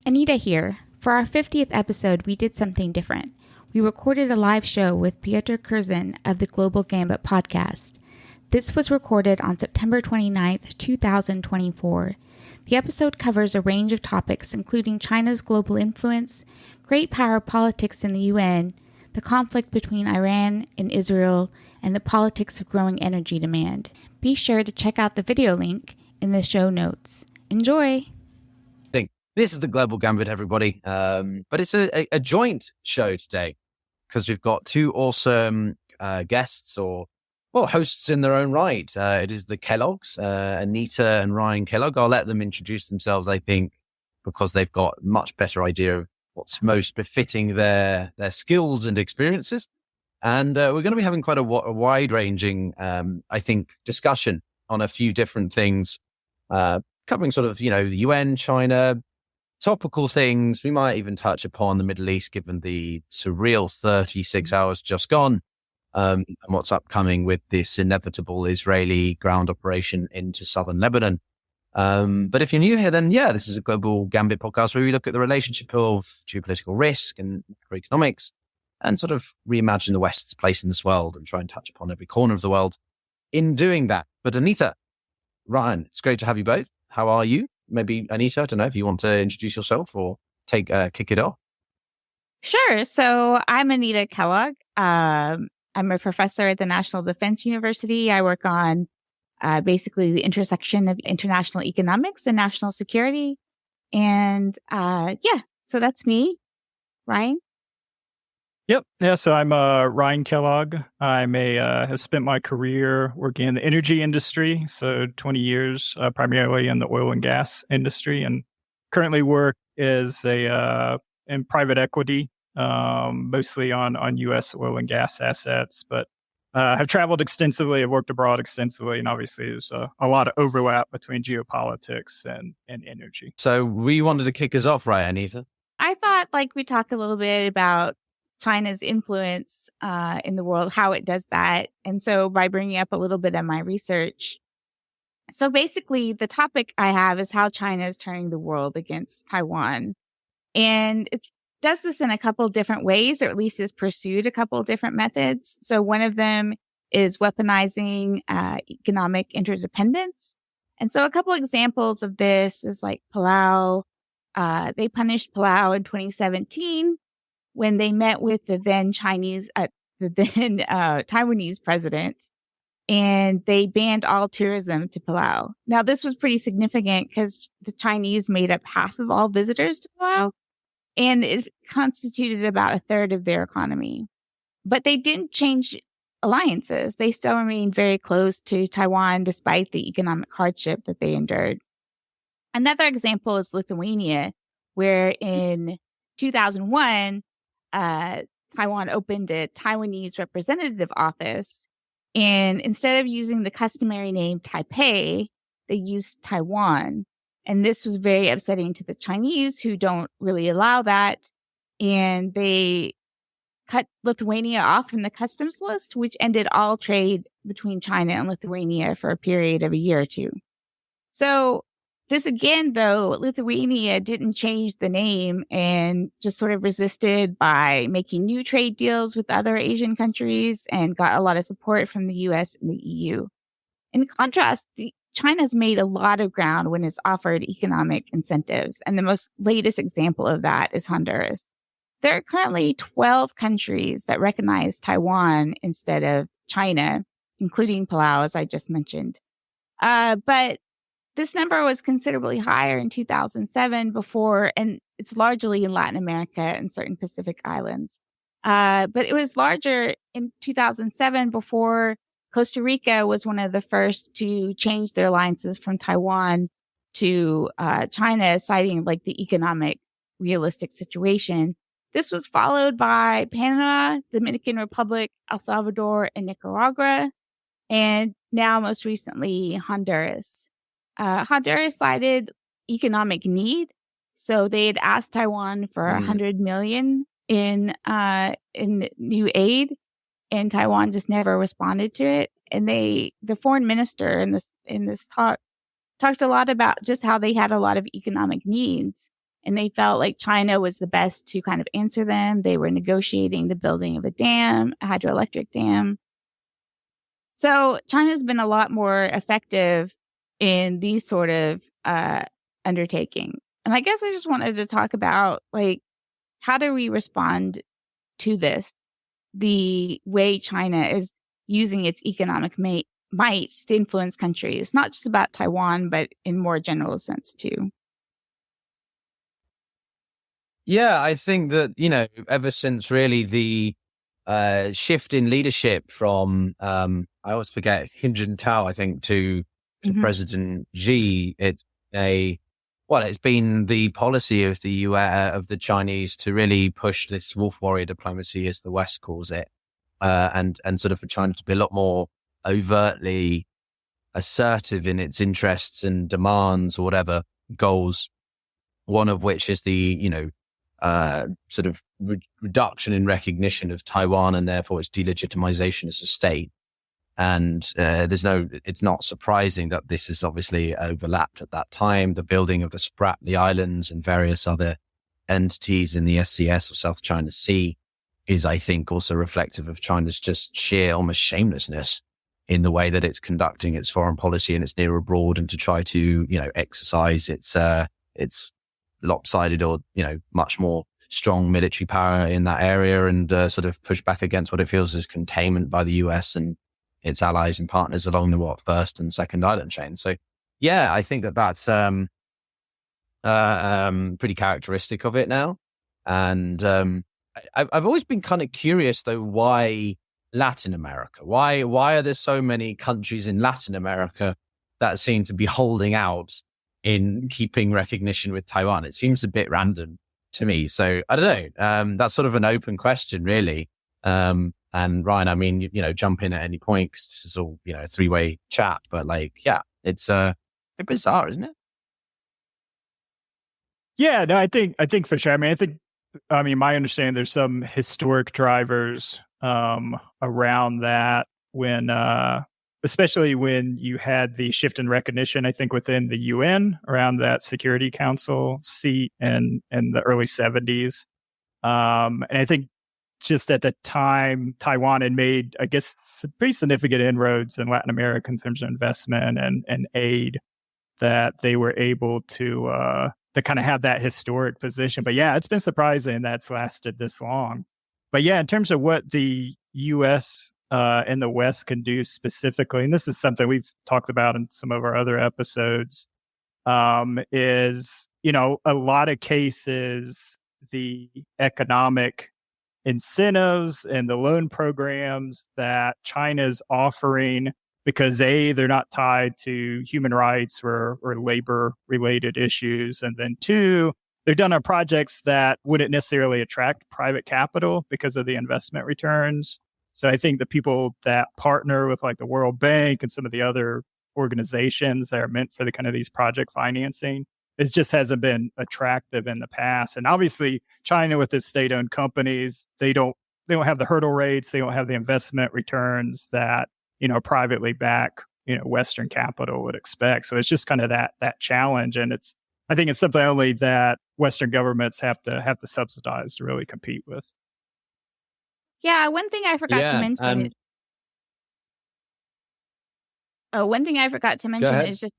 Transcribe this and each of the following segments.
Anita here. For our 50th episode, we did something different. We recorded a live show with Pyotr Kurzin of the Global Gambit podcast. This was recorded on September 29th, 2024. The episode covers a range of topics including China's global influence, great power politics in the UN, the conflict between Iran and Israel, and the politics of growing energy demand. Be sure to check out the video link in the show notes. Enjoy! This is the Global Gambit, everybody. But it's a joint show today because we've got two awesome guests or hosts in their own right. It is the Kellogg's, Anita and Ryan Kellogg. I'll let them introduce themselves, I think, because they've got a much better idea of what's most befitting their skills and experiences. And we're going to be having quite a wide-ranging, I think, discussion on a few different things, covering sort of, the UN, China, topical things. We might even touch upon the Middle East, given the surreal 36 hours just gone, and what's upcoming with this inevitable Israeli ground operation into southern Lebanon. But if you're new here, then this is a Global Gambit podcast where we look at the relationship of geopolitical risk and macroeconomics and sort of reimagine the West's place in this world and try and touch upon every corner of the world in doing that. But Anita, Ryan, it's great to have you both. How are you? Maybe Anita, I don't know if you want to introduce yourself or kick it off. Sure. So I'm Anita Kellogg. I'm a professor at the National Defense University. I work on basically the intersection of international economics and national security. And so that's me. Ryan? Yep. Yeah. So I'm Ryan Kellogg. Have spent my career working in the energy industry. So 20 years, primarily in the oil and gas industry, and currently work as in private equity, mostly on U.S. oil and gas assets. But have traveled extensively. I've worked abroad extensively, and obviously there's a lot of overlap between geopolitics and energy. So we wanted to kick us off, right, Anita? I thought we'd talk a little bit about China's influence in the world, how it does that. And so by bringing up a little bit of my research. So basically, the topic I have is how China is turning the world against Taiwan. And it does this in a couple different ways, or at least has pursued a couple different methods. So one of them is weaponizing economic interdependence. And so a couple examples of this is like Palau. They punished Palau in 2017. When they met with the then Taiwanese president, and they banned all tourism to Palau. Now, this was pretty significant because the Chinese made up half of all visitors to Palau, and it constituted about a third of their economy. But they didn't change alliances. They still remained very close to Taiwan despite the economic hardship that they endured. Another example is Lithuania, where in 2001, Taiwan opened a Taiwanese representative office, and instead of using the customary name Taipei, they used Taiwan. And this was very upsetting to the Chinese, who don't really allow that. And they cut Lithuania off from the customs list, which ended all trade between China and Lithuania for a period of a year or two. So this again, though, Lithuania didn't change the name and just sort of resisted by making new trade deals with other Asian countries and got a lot of support from the US and the EU. In contrast, China's made a lot of ground when it's offered economic incentives. And the most latest example of that is Honduras. There are currently 12 countries that recognize Taiwan instead of China, including Palau, as I just mentioned. But this number was considerably higher in 2007 and it's largely in Latin America and certain Pacific islands. But it was larger in 2007 before Costa Rica was one of the first to change their alliances from Taiwan to China, citing the economic realistic situation. This was followed by Panama, Dominican Republic, El Salvador, and Nicaragua, and now most recently Honduras. Honduras cited economic need, so they had asked Taiwan for $100 million in new aid, and Taiwan just never responded to it. And the foreign minister in this talk talked a lot about just how they had a lot of economic needs, and they felt like China was the best to kind of answer them. They were negotiating the building of a dam, a hydroelectric dam. So China's been a lot more effective in these sort of undertaking. And I guess I just wanted to talk about, like, how do we respond to this? The way China is using its economic might to influence countries, not just about Taiwan, but in more general sense too. Yeah, I think that, ever since really the shift in leadership from, I always forget, Hu Jintao, I think, to President Xi, it's been the policy of the Chinese to really push this wolf warrior diplomacy, as the West calls it, and sort of for China to be a lot more overtly assertive in its interests and demands or whatever goals. One of which is the sort of reduction in recognition of Taiwan and therefore its delegitimization as a state. And it's not surprising that this is obviously overlapped at that time. The building of the Spratly Islands and various other entities in the SCS or South China Sea is, I think, also reflective of China's just sheer almost shamelessness in the way that it's conducting its foreign policy and its near abroad, and to try to, exercise its lopsided or, much more strong military power in that area, and sort of push back against what it feels is containment by the US and its allies and partners along the first and second island chain. So, yeah, I think that's pretty characteristic of it now. And I've always been kind of curious, though, why Latin America? Why are there so many countries in Latin America that seem to be holding out in keeping recognition with Taiwan? It seems a bit random to me. So I don't know. That's sort of an open question, really. And Ryan, I mean, jump in at any point, because this is all, a three-way chat. But it's a bit bizarre, isn't it? Yeah, no, I think for sure. I mean, my understanding, there's some historic drivers around that when, especially when you had the shift in recognition, I think within the UN around that Security Council seat in the early 70s. And I think just at the time, Taiwan had made, I guess, pretty significant inroads in Latin America in terms of investment and aid, that they were able to kind of have that historic position. But yeah, it's been surprising that's lasted this long. But yeah, in terms of what the U.S. And the West can do specifically, and this is something we've talked about in some of our other episodes, is, a lot of cases, the economic incentives and the loan programs that China's offering, because they're not tied to human rights or labor related issues. And then two, they're done on projects that wouldn't necessarily attract private capital because of the investment returns. So I think the people that partner with like the World Bank and some of the other organizations that are meant for the kind of these project financing, it just hasn't been attractive in the past. And obviously China, with its state-owned companies, they don't have the hurdle rates, they don't have the investment returns that, privately back, Western capital would expect. So it's just kind of that challenge. And I think it's something only that Western governments have to subsidize to really compete with. Yeah, one thing I forgot to mention. One thing I forgot to mention is just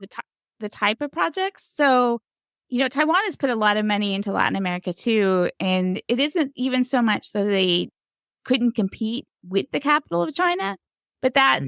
the type of projects. So, Taiwan has put a lot of money into Latin America too, and it isn't even so much that they couldn't compete with the capital of China, but that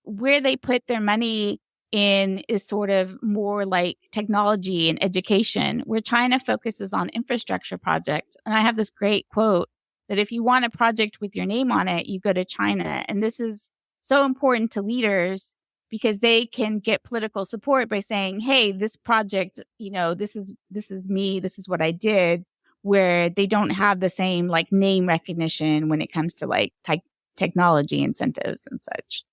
where they put their money in is sort of more like technology and education, where China focuses on infrastructure projects. And I have this great quote that if you want a project with your name on it, you go to China. And this is so important to leaders because they can get political support by saying, hey, this project, this is me, this is what I did, where they don't have the same like name recognition when it comes to like technology incentives and such.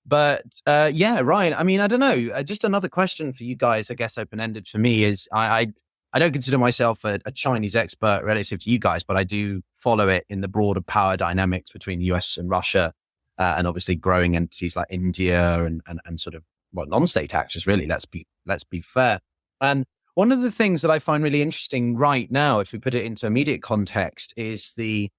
But Ryan, I mean, I don't know. Just another question for you guys, I guess open-ended for me is I don't consider myself a Chinese expert relative to you guys, but I do follow it in the broader power dynamics between the US and Russia, and obviously growing entities like India and sort of, non-state actors, really. Let's be fair. And One of the things that I find really interesting right now, if we put it into immediate context, is the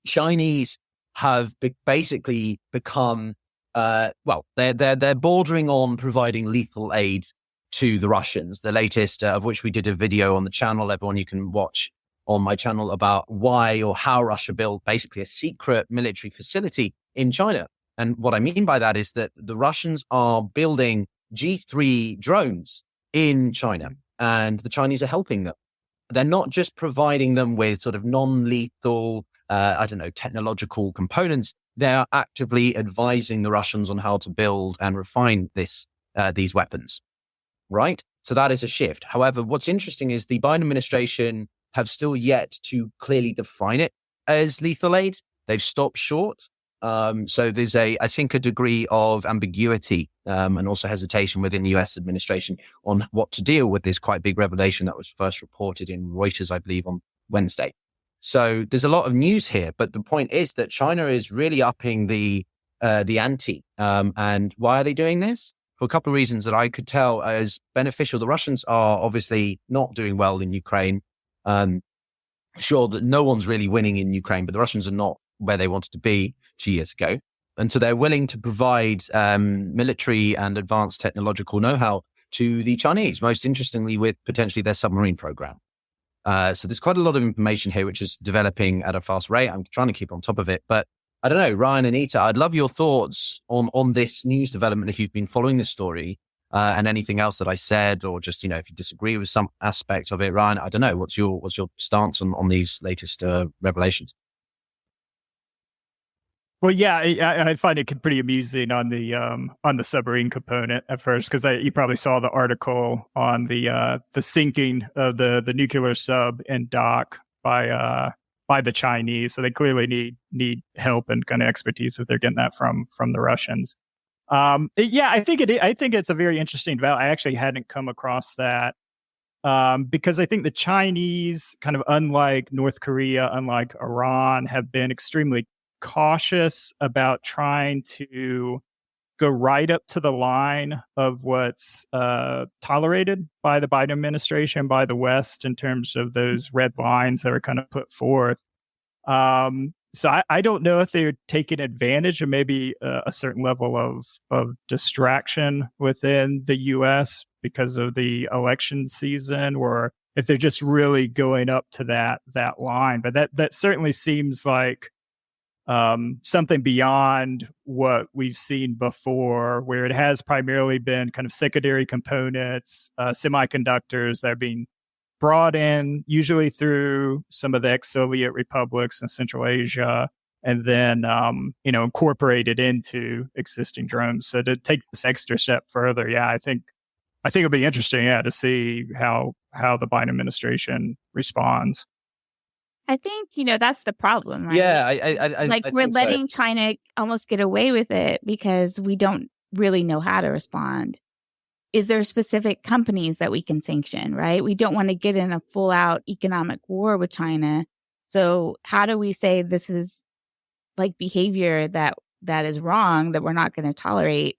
Chinese have basically become, they're bordering on providing lethal aid to the Russians. The latest of which we did a video on the channel, everyone you can watch on my channel, about why or how Russia built basically a secret military facility in China. And what I mean by that is that the Russians are building G3 drones in China, and the Chinese are helping them. They're not just providing them with sort of non-lethal, technological components. They are actively advising the Russians on how to build and refine these weapons, right? So that is a shift. However, what's interesting is the Biden administration have still yet to clearly define it as lethal aid. They've stopped short. So there's I think a degree of ambiguity and also hesitation within the US administration on what to deal with this quite big revelation that was first reported in Reuters, I believe, on Wednesday. So there's a lot of news here, but the point is that China is really upping the ante. And why are they doing this? For a couple of reasons that I could tell as beneficial. The Russians are obviously not doing well in Ukraine. Sure that no one's really winning in Ukraine, but the Russians are not where they wanted to be 2 years ago. And so they're willing to provide military and advanced technological know-how to the Chinese, most interestingly with potentially their submarine program. So there's quite a lot of information here, which is developing at a fast rate. I'm trying to keep on top of it. But I don't know, Ryan and Anita, I'd love your thoughts on this news development if you've been following this story and anything else that I said, or just, if you disagree with some aspect of it. Ryan, I don't know, what's your stance on these latest revelations? Well, yeah, I find it pretty amusing on the submarine component at first, because you probably saw the article on the sinking of the nuclear sub in dock by the Chinese. So they clearly need help and kind of expertise if they're getting that from the Russians. I think it's a very interesting development. I actually hadn't come across that because I think the Chinese, kind of unlike North Korea, unlike Iran, have been extremely cautious about trying to go right up to the line of what's tolerated by the Biden administration, by the West, in terms of those red lines that are kind of put forth. So I don't know if they're taking advantage of maybe a certain level of distraction within the U.S. because of the election season, or if they're just really going up to that line. But that certainly seems like something beyond what we've seen before, where it has primarily been kind of secondary components, semiconductors that are being brought in, usually through some of the ex-Soviet republics in Central Asia, and then incorporated into existing drones. So to take this extra step further, I think it'll be interesting, to see how the Biden administration responds. I think, that's the problem, right? Yeah, I we're letting China almost get away with it because we don't really know how to respond. Is there specific companies that we can sanction, right? We don't want to get in a full out economic war with China. So how do we say this is like behavior that is wrong, that we're not going to tolerate?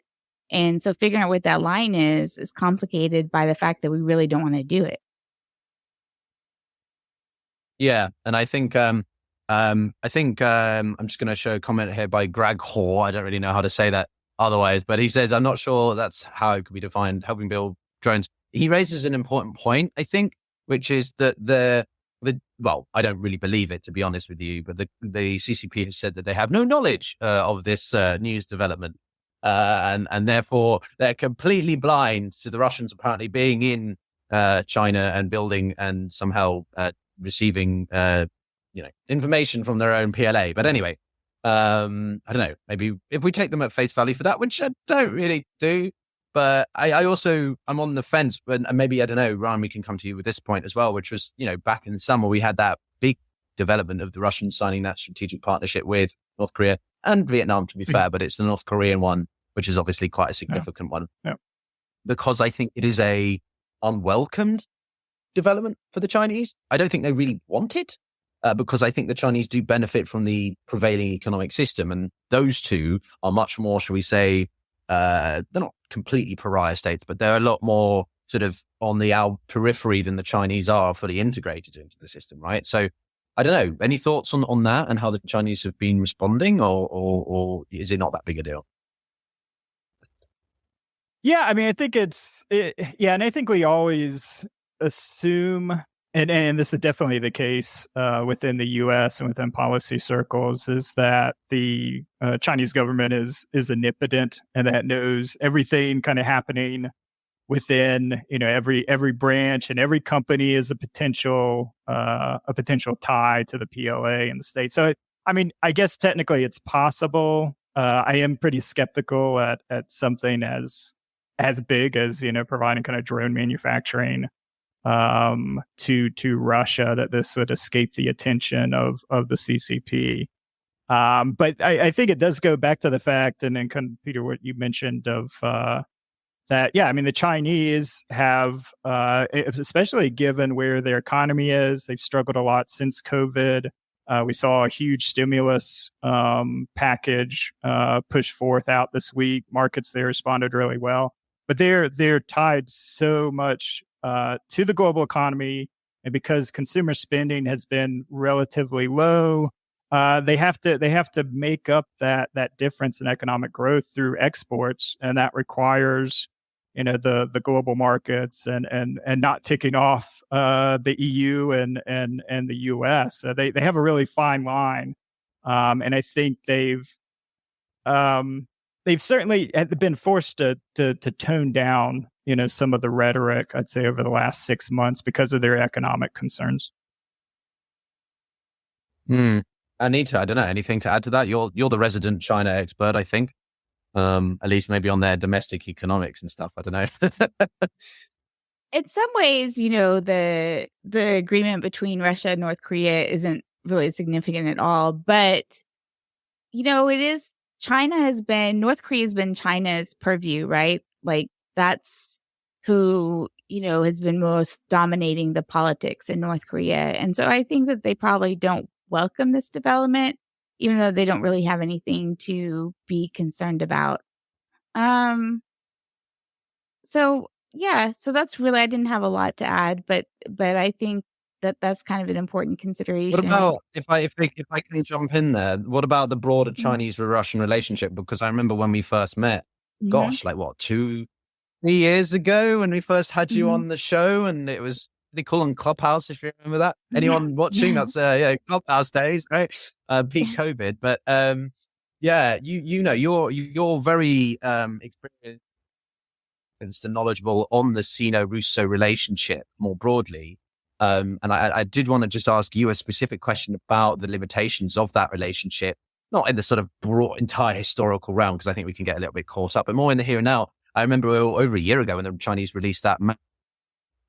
And so figuring out what that line is complicated by the fact that we really don't want to do it. Yeah, and I think I'm just going to show a comment here by Greg Hoare. I don't really know how to say that otherwise, but he says, I'm not sure that's how it could be defined, helping build drones. He raises an important point, I think, which is that I don't really believe it, to be honest with you, but the CCP has said that they have no knowledge of this news development. And therefore they're completely blind to the Russians apparently being in China and building and somehow receiving information from their own PLA. But anyway, I don't know, maybe if we take them at face value for that, which I don't really do, but I'm on the fence. And maybe, I don't know, Ryan, we can come to you with this point as well, which was, back in the summer, we had that big development of the Russians signing that strategic partnership with North Korea and Vietnam, to be fair, but it's the North Korean one, which is obviously quite a significant one. Yeah. Because I think it is a unwelcomed development for the Chinese. I don't think they really want it because I think the Chinese do benefit from the prevailing economic system. And those two are much more, shall we say, they're not completely pariah states, but they're a lot more sort of on our periphery than the Chinese are fully integrated into the system, right? So I don't know. Any thoughts on that and how the Chinese have been responding, or is it not that big a deal? Yeah, I mean, I think yeah, and I think we always assume, and this is definitely the case within the U.S. and within policy circles, is that the Chinese government is omnipotent and that knows everything kind of happening within every branch, and every company is a potential tie to the PLA in the state. So I mean, I guess technically it's possible. I am pretty skeptical at something as big as providing kind of drone manufacturing to Russia, that this would escape the attention of the CCP. But I think it does go back to the fact, and then kind of, Peter, what you mentioned of that, yeah, I mean, the Chinese have, especially given where their economy is, they've struggled a lot since COVID. We saw a huge stimulus package pushed forth out this week. Markets there responded really well, but they're tied so much to the global economy, and because consumer spending has been relatively low, they have to make up that difference in economic growth through exports, and that requires the global markets and not ticking off the EU and the US. They have a really fine line, and I think they've certainly been forced to tone down some of the rhetoric, I'd say, over the last 6 months because of their economic concerns. Anita, I don't know, anything to add to that? You're the resident China expert, I think. At least maybe on their domestic economics and stuff. I don't know. In some ways, the agreement between Russia and North Korea isn't really significant at all. But, it is, North Korea has been China's purview, right? Like, that's who, has been most dominating the politics in North Korea. And so I think that they probably don't welcome this development, even though they don't really have anything to be concerned about. So that's really, I didn't have a lot to add, but I think that's kind of an important consideration. What about, if I can jump in there, what about the broader Chinese-Russian relationship? Because I remember when we first met, gosh, like what, 2-3 years ago, when we first had you on the show, and it was pretty cool on Clubhouse, if you remember that. Anyone watching, that's Clubhouse days, right? Peak COVID. But yeah, you're very experienced and knowledgeable on the Sino-Russo relationship more broadly. And I did want to just ask you a specific question about the limitations of that relationship, not in the sort of broad, entire historical realm, because I think we can get a little bit caught up, but more in the here and now. I remember over a year ago when the Chinese released that map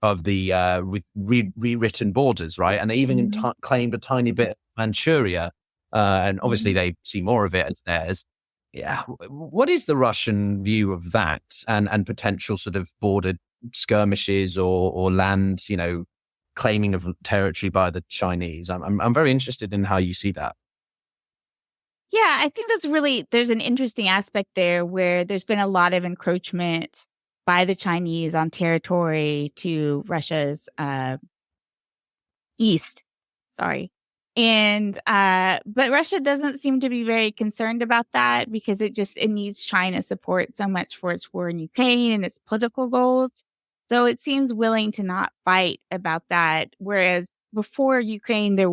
of the with rewritten borders, right? And they even claimed a tiny bit of Manchuria, and obviously they see more of it as theirs. Yeah, what is the Russian view of that, and potential sort of border skirmishes or land, claiming of territory by the Chinese? I'm very interested in how you see that. Yeah, I think there's an interesting aspect there where there's been a lot of encroachment by the Chinese on territory to Russia's east. Sorry. And but Russia doesn't seem to be very concerned about that, because it needs China support so much for its war in Ukraine and its political goals. So it seems willing to not fight about that. Whereas before Ukraine, there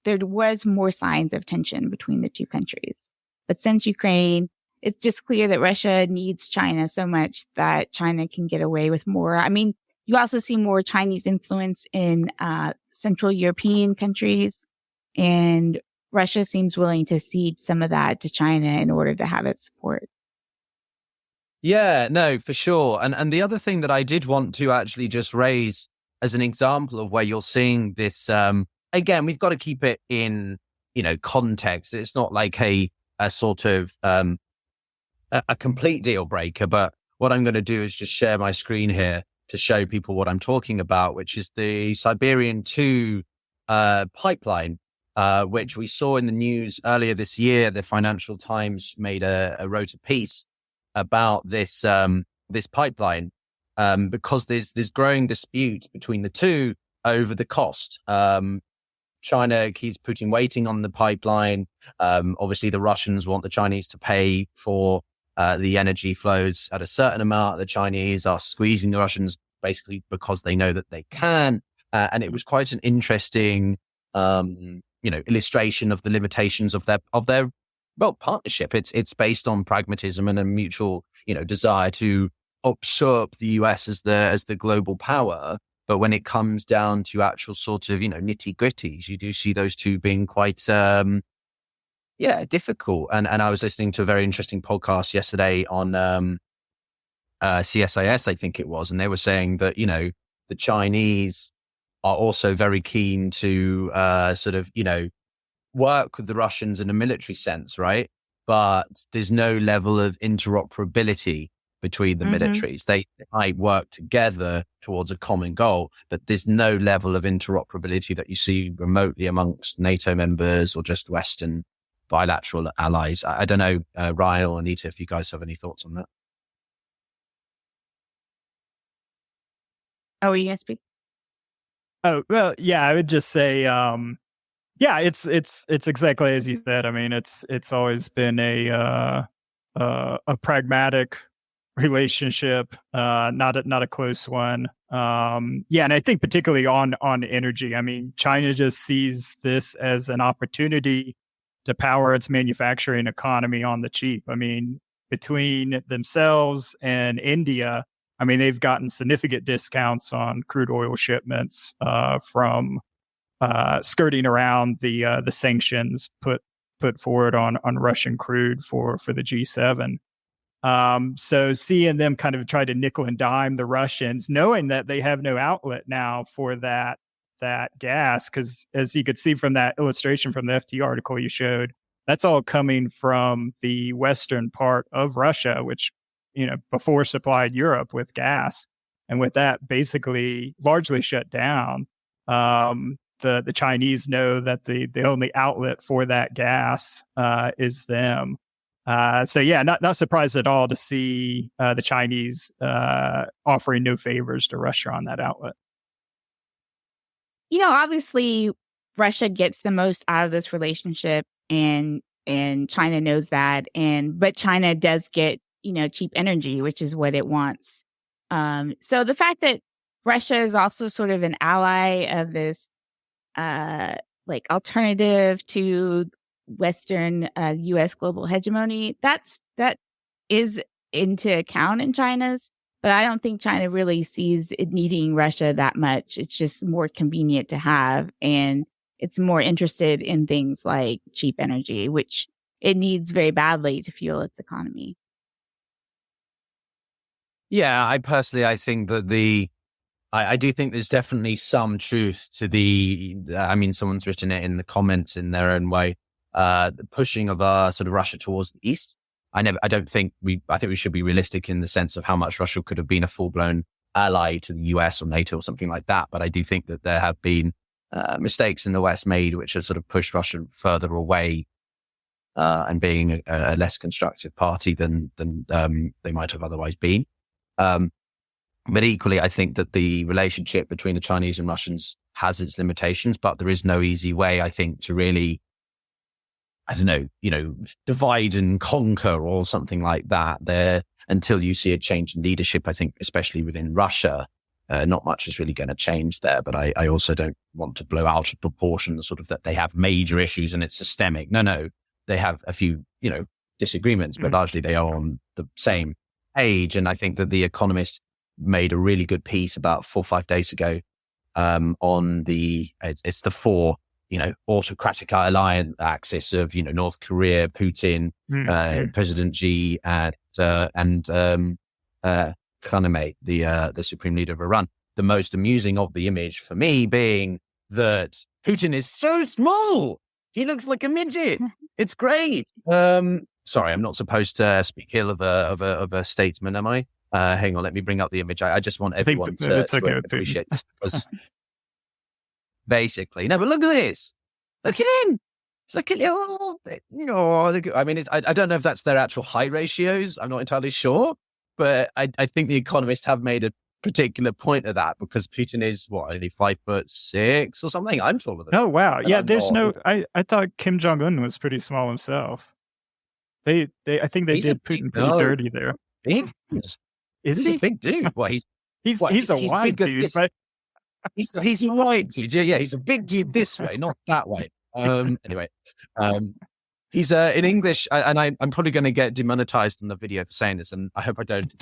was more signs of tension between the two countries. But since Ukraine, it's just clear that Russia needs China so much that China can get away with more. I mean, you also see more Chinese influence in Central European countries, and Russia seems willing to cede some of that to China in order to have its support. Yeah, no, for sure. And the other thing that I did want to actually just raise as an example of where you're seeing this, again, we've got to keep it in, context. It's not like a sort of a complete deal breaker, but what I'm going to do is just share my screen here to show people what I'm talking about, which is the Siberian 2 pipeline, which we saw in the news earlier this year. The Financial Times wrote a piece about this pipeline. because there's growing dispute between the two over the cost. China keeps putting weighting on the pipeline. Obviously, the Russians want the Chinese to pay for the energy flows at a certain amount. The Chinese are squeezing the Russians basically because they know that they can. And it was quite an interesting, illustration of the limitations of their partnership. It's based on pragmatism and a mutual, desire to usurp the US as the global power. But when it comes down to actual sort of, nitty gritties, you do see those two being quite, difficult. And I was listening to a very interesting podcast yesterday on CSIS, I think it was, and they were saying that, the Chinese are also very keen to work with the Russians in a military sense, right? But there's no level of interoperability between the militaries. They might work together towards a common goal, but there's no level of interoperability that you see remotely amongst NATO members or just Western bilateral allies. I don't know, Ryan or Anita, if you guys have any thoughts on that. Oh, are you going to speak? Oh, well, yeah, I would just say, it's exactly as you said. I mean, it's always been a pragmatic relationship, not a close one. And I think particularly on energy, I mean, China just sees this as an opportunity to power its manufacturing economy on the cheap. I mean, between themselves and India, I mean, they've gotten significant discounts on crude oil shipments from skirting around the sanctions put forward on Russian crude for the G7. So seeing them kind of try to nickel and dime the Russians, knowing that they have no outlet now for that gas, because as you could see from that illustration from the FT article you showed, that's all coming from the western part of Russia, which before supplied Europe with gas, and with that basically largely shut down. The Chinese know that the only outlet for that gas is them. Not surprised at all to see the Chinese offering no favors to Russia on that outlet. Obviously, Russia gets the most out of this relationship, and China knows that. But China does get cheap energy, which is what it wants. So the fact that Russia is also sort of an ally of this, alternative to Western U.S. global hegemony, that is into account in China's. But I don't think China really sees it needing Russia that much. It's just more convenient to have, and it's more interested in things like cheap energy, which it needs very badly to fuel its economy. Yeah, I think that I do think there's definitely some truth to someone's written it in the comments in their own way, the pushing of sort of Russia towards the east. I think we should be realistic in the sense of how much Russia could have been a full-blown ally to the US or NATO or something like that. But I do think that there have been mistakes in the West made, which have sort of pushed Russia further away and being a less constructive party than they might have otherwise been. But equally, I think that the relationship between the Chinese and Russians has its limitations, but there is no easy way, I think, to really, divide and conquer or something like that there until you see a change in leadership. I think, especially within Russia, not much is really going to change there. But I also don't want to blow out of proportion the sort of that they have major issues and it's systemic. No, they have a few, disagreements, but largely they are on the same page. And I think that The Economist made a really good piece about 4 or 5 days ago on it's the four autocratic alliance axis of North Korea, Putin, President Xi, and Khanate, the supreme leader of Iran. The most amusing of the image for me being that Putin is so small, he looks like a midget. It's great. Sorry, I'm not supposed to speak ill of a statesman, am I? Hang on, let me bring up the image. I just want everyone to appreciate this because basically, no, but look at this. Look at him. It's like a little, I mean, I don't know if that's their actual height ratios. I'm not entirely sure, but I think The Economist have made particular point of that because Putin is only 5'6" or something. I'm taller than. Oh wow, And yeah. I'm There's not. no. I thought Kim Jong Un was pretty small himself. I think they He's a did big Putin pretty no, dirty there. big. Is He's a he? big dude. Well, He's a wide bigger dude, but he's a wide dude. Yeah, he's a big dude this way, not that way. Anyway, he's in English, and I'm probably going to get demonetized on the video for saying this, and I hope I don't,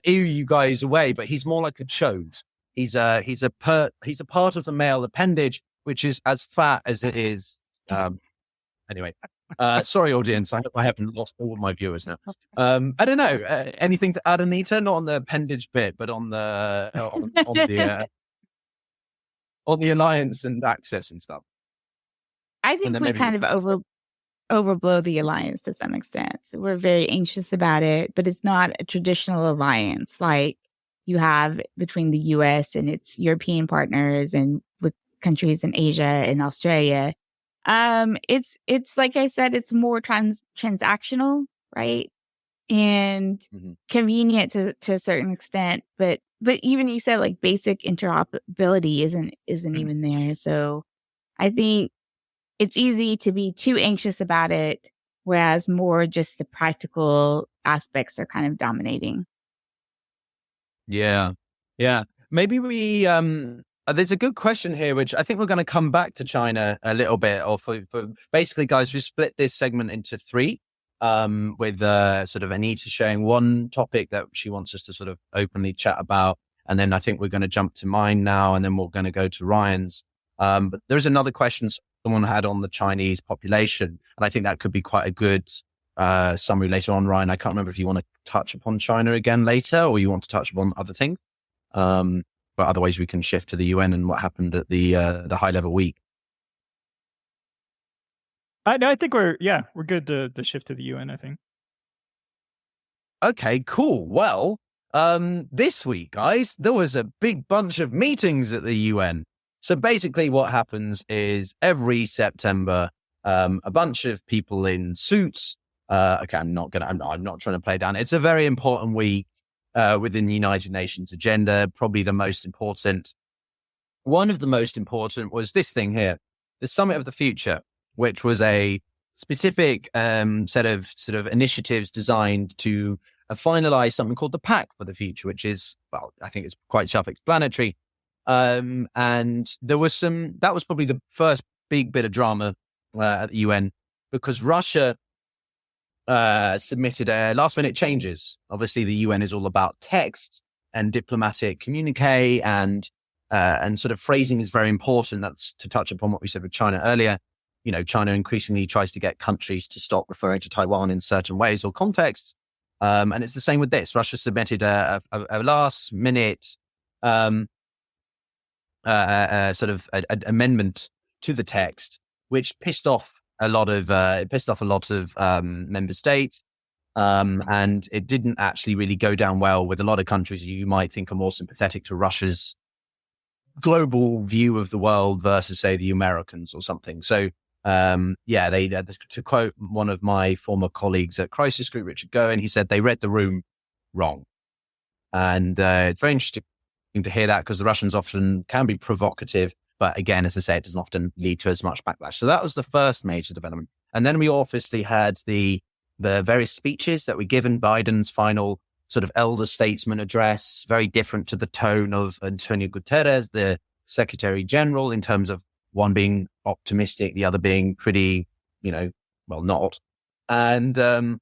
ew you guys away. But he's more like a chode. He's a part of the male appendage, which is as fat as it is. Anyway, sorry, audience. I hope I haven't lost all of my viewers now. I don't know. Anything to add, Anita? Not on the appendage bit, but on the on the alliance and access and stuff. I think we kind of overblow the alliance to some extent. So we're very anxious about it, but it's not a traditional alliance like you have between the US and its European partners and with countries in Asia and Australia. It's like I said, it's more transactional, right? And convenient to a certain extent, but even you said like basic interoperability isn't even there. So I think it's easy to be too anxious about it, whereas more just the practical aspects are kind of dominating. Yeah. Maybe we there's a good question here, which I think we're going to come back to China a little bit. Or for basically, guys, we split this segment into three. With sort of Anita sharing one topic that she wants us to sort of openly chat about, and then I think we're going to jump to mine now, and then we're going to go to Ryan's. But there's another question someone had on the Chinese population, and I think that could be quite a good summary later on. Ryan, I can't remember if you want to touch upon China again later, or you want to touch upon other things. But otherwise, we can shift to the UN and what happened at the high level week. I think we're good to shift to the UN, I think. Okay, cool. Well, this week, guys, there was a big bunch of meetings at the UN. So basically what happens is every September, a bunch of people in suits, I'm not trying to play down. It's a very important week within the United Nations agenda, probably the most important. One of the most important was this thing here, the Summit of the Future, which was a specific set of sort of initiatives designed to finalize something called the Pact for the Future, which is, well, I think it's quite self-explanatory. And there was that was probably the first big bit of drama at the UN because Russia submitted last-minute changes. Obviously, the UN is all about text and diplomatic communique and sort of phrasing is very important. That's to touch upon what we said with China earlier. You know, China increasingly tries to get countries to stop referring to Taiwan in certain ways or contexts. And it's the same with this. Russia submitted a last minute sort of amendment to the text, which pissed off a lot of member states. And it didn't actually really go down well with a lot of countries you might think are more sympathetic to Russia's global view of the world versus, say, the Americans or something. So, they to quote one of my former colleagues at Crisis Group, Richard Goen, he said they read the room wrong. And it's very interesting to hear that because the Russians often can be provocative. But again, as I say, it doesn't often lead to as much backlash. So that was the first major development. And then we obviously had the various speeches that were given. Biden's final sort of elder statesman address, very different to the tone of Antonio Guterres, the Secretary General, in terms of one being optimistic, the other being pretty, not. And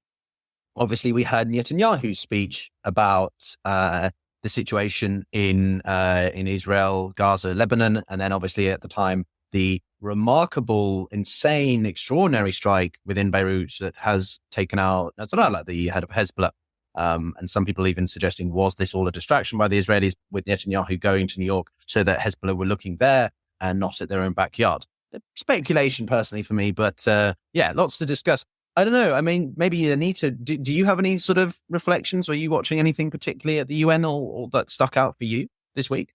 obviously we had Netanyahu's speech about the situation in Israel, Gaza, Lebanon, and then obviously at the time, the remarkable, insane, extraordinary strike within Beirut that has taken out Nasrallah, the head of Hezbollah. And some people even suggesting, was this all a distraction by the Israelis with Netanyahu going to New York so that Hezbollah were looking there and not at their own backyard? Speculation personally for me, but lots to discuss. I don't know. I mean, maybe Anita, do you have any sort of reflections? Or are you watching anything particularly at the UN or that stuck out for you this week?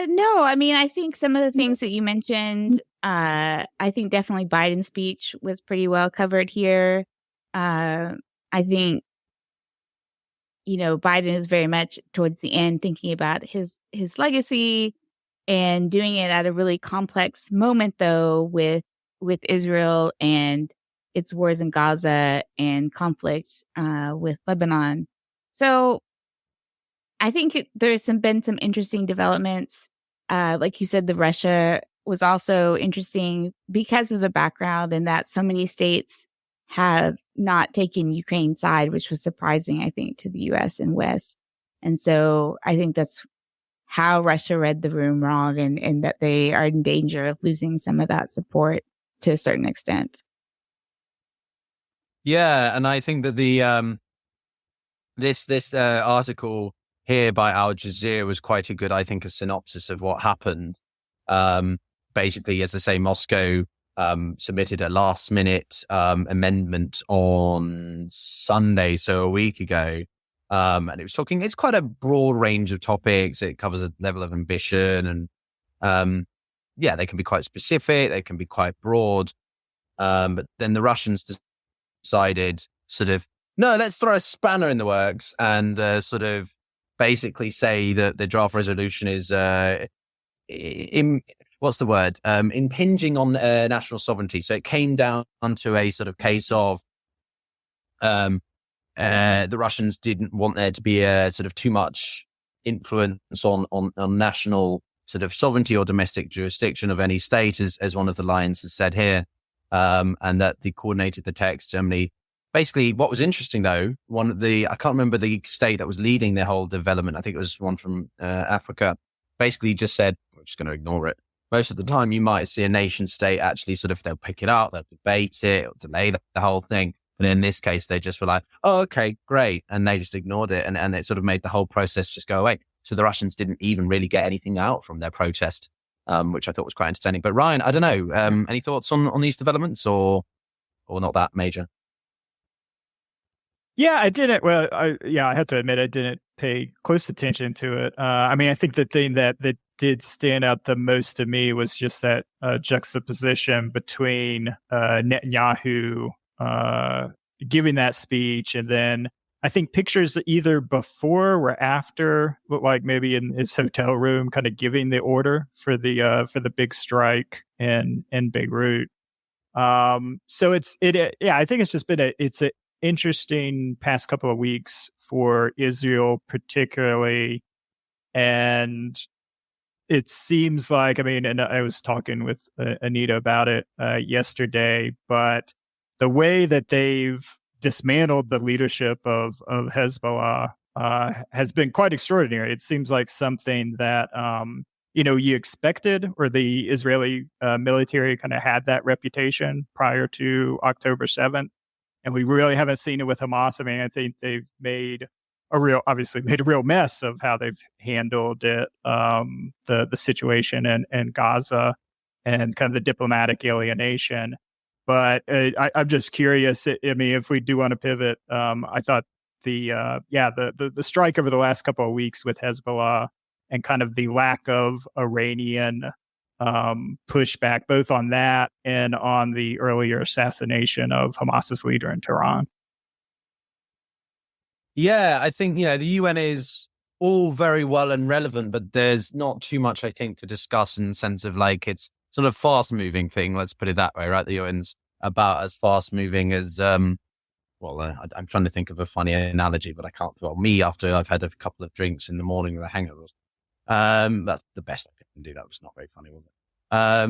No, I mean, I think some of the things that you mentioned, I think definitely Biden's speech was pretty well covered here. I think Biden is very much towards the end thinking about his legacy and doing it at a really complex moment, though, with Israel and its wars in Gaza and conflict with Lebanon. So I think there's been some interesting developments. Like you said, the Russia was also interesting because of the background and that so many states have not taken Ukraine's side, which was surprising, I think, to the U.S. and West. And so I think that's how Russia read the room wrong, and that they are in danger of losing some of that support to a certain extent. Yeah, and I think that the this article here by Al Jazeera was quite a good, I think, a synopsis of what happened. Basically, as I say, Moscow submitted a last minute amendment on Sunday, so a week ago. And it's quite a broad range of topics. It covers a level of ambition and, they can be quite specific. They can be quite broad. But then the Russians decided no, let's throw a spanner in the works and sort of basically say that the draft resolution is, impinging on national sovereignty. So it came down to a sort of case of the Russians didn't want there to be a sort of too much influence on national sort of sovereignty or domestic jurisdiction of any state, as one of the lines has said here, and that they coordinated the text. Germany. Basically, what was interesting though, I can't remember the state that was leading the whole development. I think it was one from Africa. Basically, just said, we're just going to ignore it. Most of the time, you might see a nation state actually they'll pick it up, they'll debate it, or delay the whole thing. But in this case, they just were like, oh, okay, great. And they just ignored it. And it sort of made the whole process just go away. So the Russians didn't even really get anything out from their protest, which I thought was quite entertaining. But Ryan, I don't know, any thoughts on these developments or not that major? Yeah, I didn't. Well, I have to admit, I didn't pay close attention to it. I think the thing that did stand out the most to me was just that juxtaposition between Netanyahu giving that speech, and then I think pictures either before or after look like maybe in his hotel room, kind of giving the order for the big strike in Beirut. So I think it's just been it's an interesting past couple of weeks for Israel, particularly, and it seems like, and I was talking with Anita about it yesterday, but the way that they've dismantled the leadership of Hezbollah has been quite extraordinary. It seems like something that you expected, or the Israeli military kind of had that reputation prior to October 7th. And we really haven't seen it with Hamas. I think they've made a real mess of how they've handled it, the situation in Gaza and kind of the diplomatic alienation. But I'm just curious. If we do want to pivot, I thought the strike over the last couple of weeks with Hezbollah and kind of the lack of Iranian pushback, both on that and on the earlier assassination of Hamas's leader in Tehran. Yeah, I think, the UN is all very well and relevant, but there's not too much, I think, to discuss in the sense of it's sort of fast moving thing. Let's put it that way, right? The UN's about as fast moving as, I'm trying to think of a funny analogy, but I can't. Well, me after I've had a couple of drinks in the morning with a hangover. That's the best I can do. That was not very funny, was it? I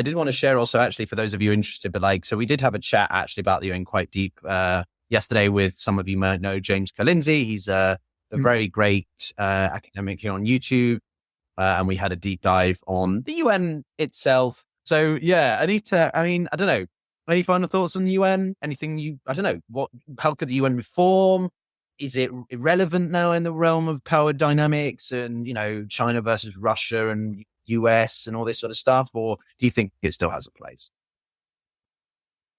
did want to share also, actually, for those of you interested, but so we did have a chat actually about the UN quite deep yesterday with, some of you might know, James Colinzi. He's a very great academic here on YouTube. And we had a deep dive on the UN itself. So yeah, Anita, I don't know, any final thoughts on the UN? Anything how could the UN reform? Is it irrelevant now in the realm of power dynamics and, China versus Russia and US and all this sort of stuff? Or do you think it still has a place?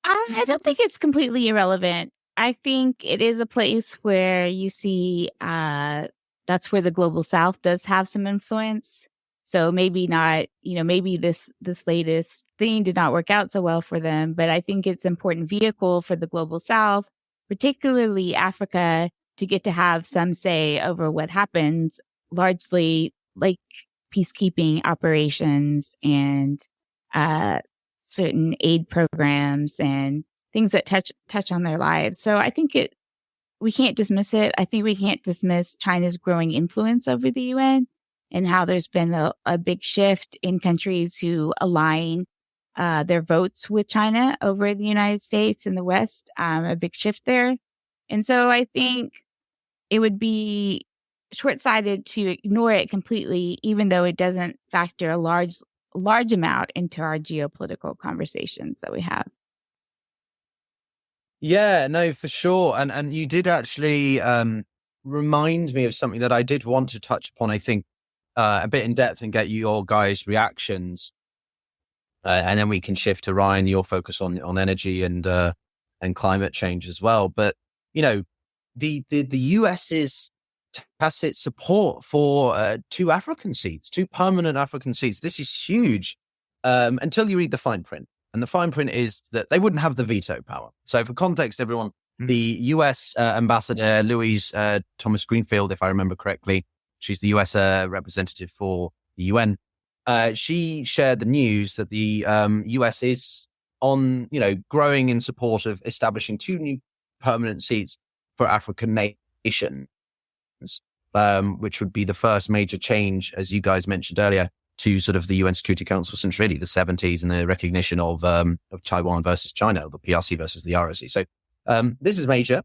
I don't think it's completely irrelevant. I think it is a place where you see that's where the global South does have some influence. So maybe not, maybe this latest thing did not work out so well for them. But I think it's an important vehicle for the global South, particularly Africa, to get to have some say over what happens, largely like peacekeeping operations and certain aid programs and things that touch on their lives. So I think we can't dismiss it. I think we can't dismiss China's growing influence over the UN and how there's been a big shift in countries who align their votes with China over the United States and the West, a big shift there. And so I think it would be short-sighted to ignore it completely, even though it doesn't factor a large amount into our geopolitical conversations that we have. Yeah, no, for sure. And you did actually remind me of something that I did want to touch upon, I think, a bit in depth and get your guys' reactions. And then we can shift to Ryan, your focus on energy and climate change as well. But, the US's tacit support for two permanent African seats. This is huge until you read the fine print. And the fine print is that they wouldn't have the veto power. So for context, everyone, the US ambassador, Louise Thomas Greenfield, if I remember correctly, she's the US representative for the UN. She shared the news that the US is growing in support of establishing 2 new permanent seats for African nations, which would be the first major change, as you guys mentioned earlier, to sort of the UN Security Council since really the 70s and the recognition of Taiwan versus China, or the PRC versus the ROC. So this is major.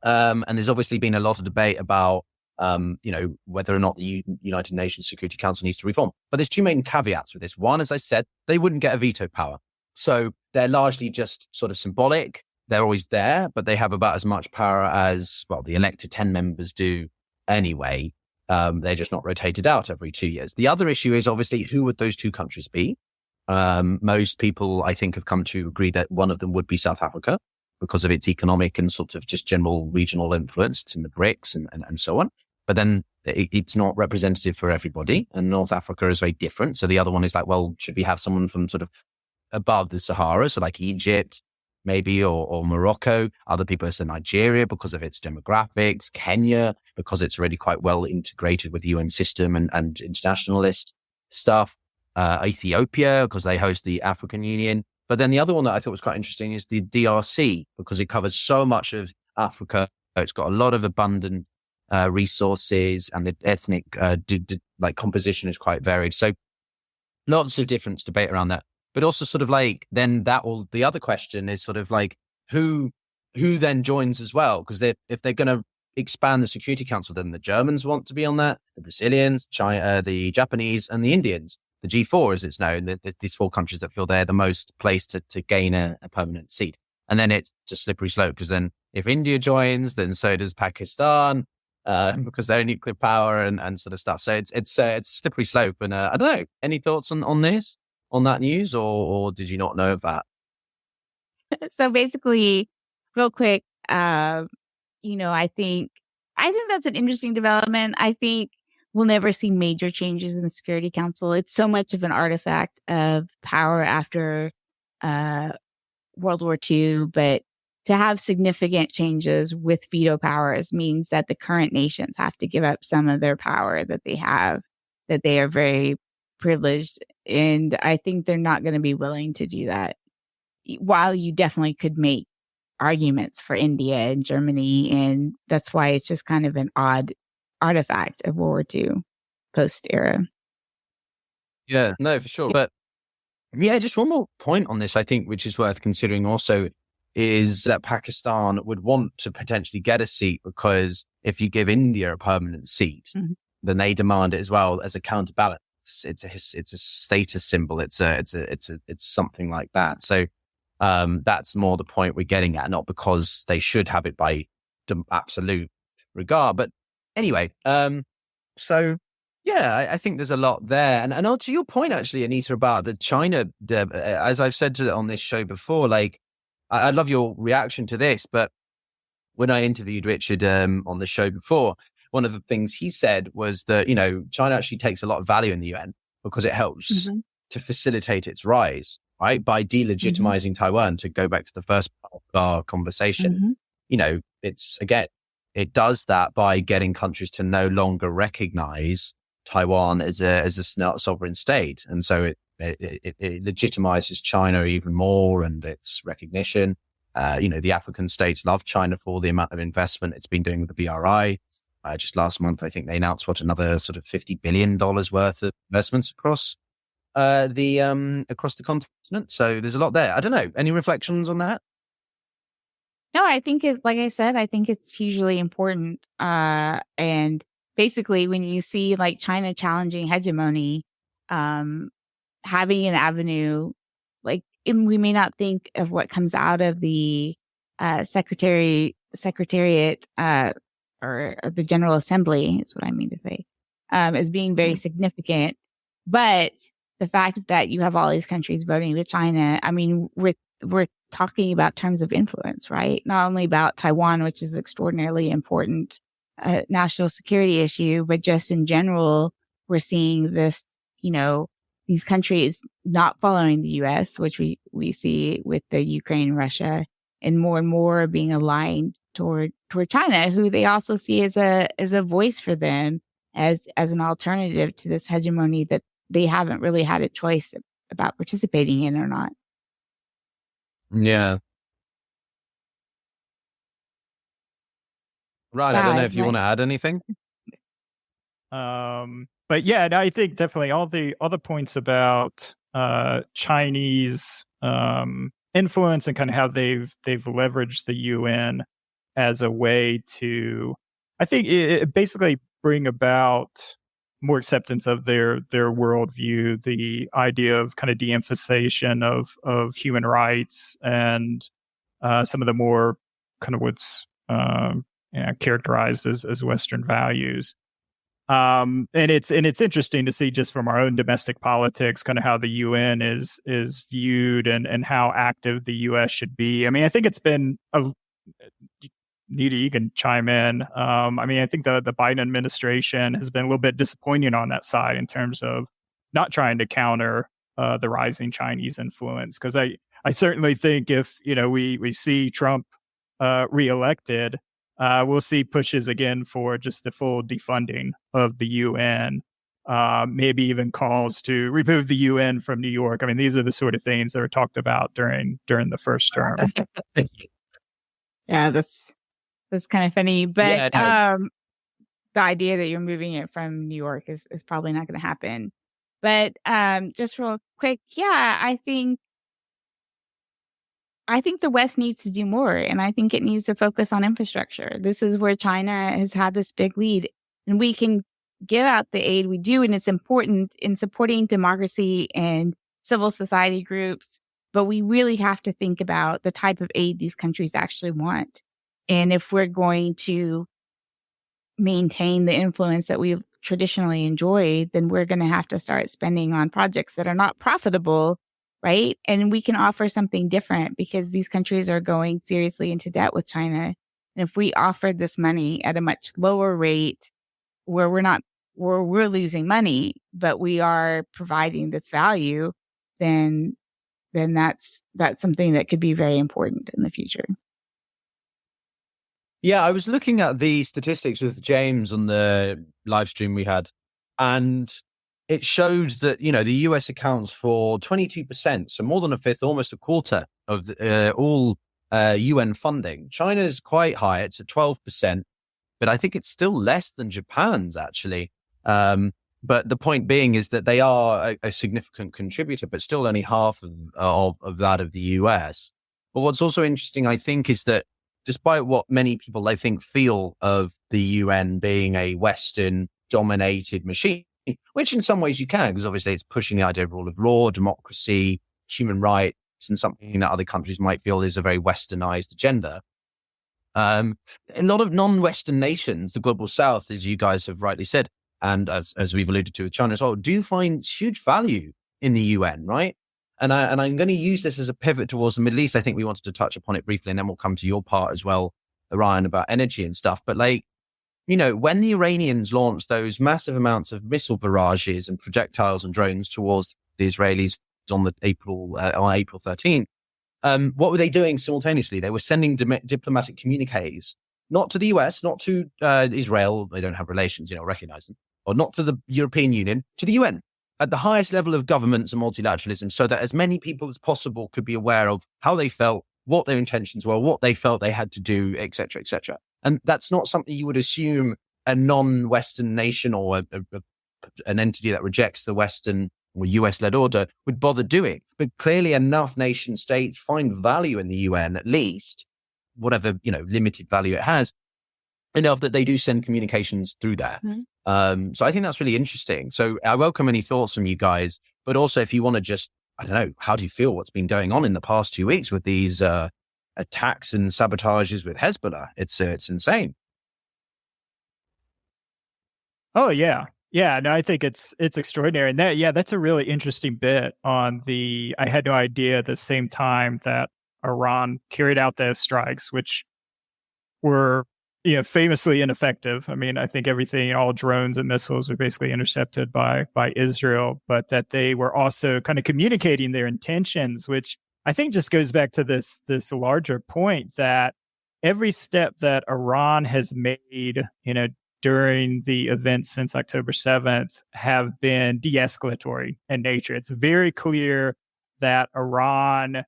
And there's obviously been a lot of debate about, whether or not the United Nations Security Council needs to reform. But there's 2 main caveats with this. One, as I said, they wouldn't get a veto power. So they're largely just sort of symbolic. They're always there, but they have about as much power as, well, the elected 10 members do anyway. They're just not rotated out every 2 years. The other issue is obviously who would those 2 countries be? Most people, I think, have come to agree that one of them would be South Africa because of its economic and sort of just general regional influence. It's in the BRICS and so on. But then it's not representative for everybody. And North Africa is very different. So the other one is like, well, should we have someone from sort of above the Sahara? So like Egypt, maybe, or Morocco. Other people say Nigeria because of its demographics, Kenya because it's already quite well integrated with the UN system and internationalist stuff, Ethiopia because they host the African Union. But then the other one that I thought was quite interesting is the DRC because it covers so much of Africa. It's got a lot of abundant resources, and the ethnic composition is quite varied. So lots of different debate around that. But also sort of like, then the other question is sort of like, who then joins as well? Because if they're going to expand the Security Council, then the Germans want to be on that, the Brazilians, China, the Japanese, and the Indians, the G4 as it's known, these 4 countries that feel they're the most placed to gain a permanent seat. And then it's a slippery slope because then if India joins, then so does Pakistan, because they're nuclear power and sort of stuff. So it's a slippery slope. And I don't know, any thoughts on this? On that news, or did you not know of that? So basically, real quick, I think that's an interesting development. I think we'll never see major changes in the Security Council. It's so much of an artifact of power after World War II, but to have significant changes with veto powers means that the current nations have to give up some of their power that they have, that they are very privileged. And I think they're not going to be willing to do that. While you definitely could make arguments for India and Germany, and that's why it's just kind of an odd artifact of World War II post era. Yeah, no, for sure. But yeah, just one more point on this, I think, which is worth considering also, is that Pakistan would want to potentially get a seat because if you give India a permanent seat, then they demand it as well as a counterbalance. It's a status symbol. It's something like that. So that's more the point we're getting at, not because they should have it by absolute regard. But anyway, so yeah, I think there's a lot there. And to your point, actually, Anita, about the China, as I've said on this show before, like I love your reaction to this, but when I interviewed Richard on the show before, one of the things he said was that, China actually takes a lot of value in the UN because it helps to facilitate its rise, right? By delegitimizing Taiwan, to go back to the first part of our conversation. It's, again, it does that by getting countries to no longer recognize Taiwan as a sovereign state. And so it legitimizes China even more and its recognition. The African states love China for the amount of investment it's been doing with the BRI. Just last month, I think they announced another sort of $50 billion worth of investments across the continent. So there's a lot there. I don't know. Any reflections on that? No, I think like I said, I think it's hugely important. And basically when you see like China challenging hegemony, having an avenue, like we may not think of what comes out of the secretariat or the General Assembly is what I mean to say, as being very significant. But the fact that you have all these countries voting with China, I mean, we're talking about terms of influence, right? Not only about Taiwan, which is extraordinarily important national security issue, but just in general, we're seeing this, these countries not following the U.S., which we see with the Ukraine, Russia, and more being aligned toward China, who they also see as a voice for them as an alternative to this hegemony that they haven't really had a choice about participating in or not. Yeah. Right. I don't know if you want to add anything. But yeah, I think definitely all the other points about Chinese influence and kind of how they've leveraged the UN as a way to, I think, it basically bring about more acceptance of their worldview, the idea of kind of de-emphasization of human rights and some of the more kind of what's characterized as Western values. And it's interesting to see just from our own domestic politics, kind of how the UN is viewed and how active the US should be. I mean, I think it's been Nita, you can chime in. I mean, I think the Biden administration has been a little bit disappointing on that side in terms of not trying to counter the rising Chinese influence. Because I certainly think if we see Trump reelected, we'll see pushes again for just the full defunding of the UN. Maybe even calls to remove the UN from New York. I mean, these are the sort of things that were talked about during the first term. Yeah, that's kind of funny, but Yeah, the idea that you're moving it from New York is probably not going to happen. But just real quick, yeah, I think the West needs to do more, and I think it needs to focus on infrastructure. This is where China has had this big lead, and we can give out the aid we do, and it's important in supporting democracy and civil society groups. But we really have to think about the type of aid these countries actually want. And if we're going to maintain the influence that we've traditionally enjoyed, then we're going to have to start spending on projects that are not profitable, right? And we can offer something different because these countries are going seriously into debt with China. And if we offered this money at a much lower rate where we're losing money, but we are providing this value, then that's something that could be very important in the future. Yeah, I was looking at the statistics with James on the live stream we had, and it showed that, the US accounts for 22%, so more than a fifth, almost a quarter of all UN funding. China's quite high, it's at 12%, but I think it's still less than Japan's actually. But the point being is that they are a significant contributor, but still only half of that of the US. But what's also interesting, I think, is that despite what many people, I think, feel of the UN being a Western-dominated machine, which in some ways you can, because obviously it's pushing the idea of rule of law, democracy, human rights, and something that other countries might feel is a very Westernized agenda. A lot of non-Western nations, the global South, as you guys have rightly said, and as we've alluded to with China as well, do find huge value in the UN, right? And I'm going to use this as a pivot towards the Middle East. I think we wanted to touch upon it briefly, and then we'll come to your part as well, Ryan, about energy and stuff. But when the Iranians launched those massive amounts of missile barrages and projectiles and drones towards the Israelis on April 13th, what were they doing simultaneously? They were sending diplomatic communiques not to the US, not to Israel, they don't have relations, recognize them, or not to the European Union, to the UN, at the highest level of governments and multilateralism, so that as many people as possible could be aware of how they felt, what their intentions were, what they felt they had to do, et cetera, et cetera. And that's not something you would assume a non-Western nation or an entity that rejects the Western or US-led order would bother doing. But clearly enough nation states find value in the UN, at least, whatever, limited value it has, enough that they do send communications through there. Mm-hmm. So I think that's really interesting. So I welcome any thoughts from you guys, but also if you want to just, I don't know, how do you feel what's been going on in the past 2 weeks with these attacks and sabotages with Hezbollah? It's insane. Oh, yeah. Yeah, no, I think it's extraordinary. And that's a really interesting bit on I had no idea at the same time that Iran carried out those strikes, which were, famously ineffective. I mean, I think all drones and missiles were basically intercepted by Israel, but that they were also kind of communicating their intentions, which I think just goes back to this larger point that every step that Iran has made, during the events since October 7th have been de-escalatory in nature. It's very clear that Iran,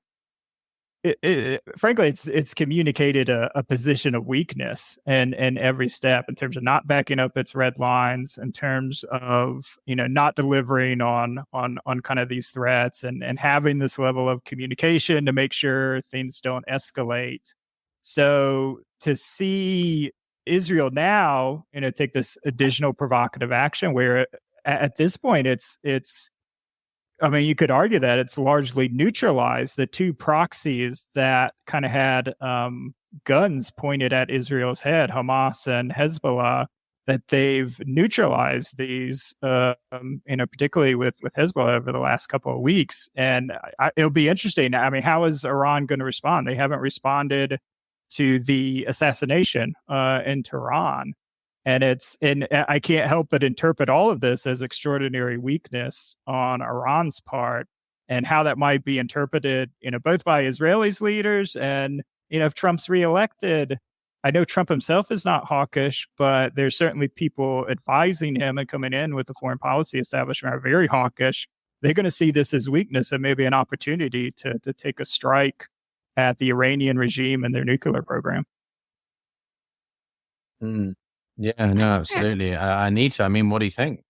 frankly, it's communicated a position of weakness in every step in terms of not backing up its red lines, in terms of, not delivering on kind of these threats and having this level of communication to make sure things don't escalate. So to see Israel now, take this additional provocative action where at this point it's I mean, you could argue that it's largely neutralized the two proxies that kind of had guns pointed at Israel's head, Hamas and Hezbollah, that they've neutralized these, particularly with Hezbollah over the last couple of weeks. And it'll be interesting. I mean, how is Iran going to respond? They haven't responded to the assassination in Tehran. And I can't help but interpret all of this as extraordinary weakness on Iran's part, and how that might be interpreted, both by Israelis leaders and, if Trump's reelected. I know Trump himself is not hawkish, but there's certainly people advising him and coming in with the foreign policy establishment are very hawkish. They're going to see this as weakness and maybe an opportunity to take a strike at the Iranian regime and their nuclear program. Yeah, no, absolutely. Anita, I mean, what do you think?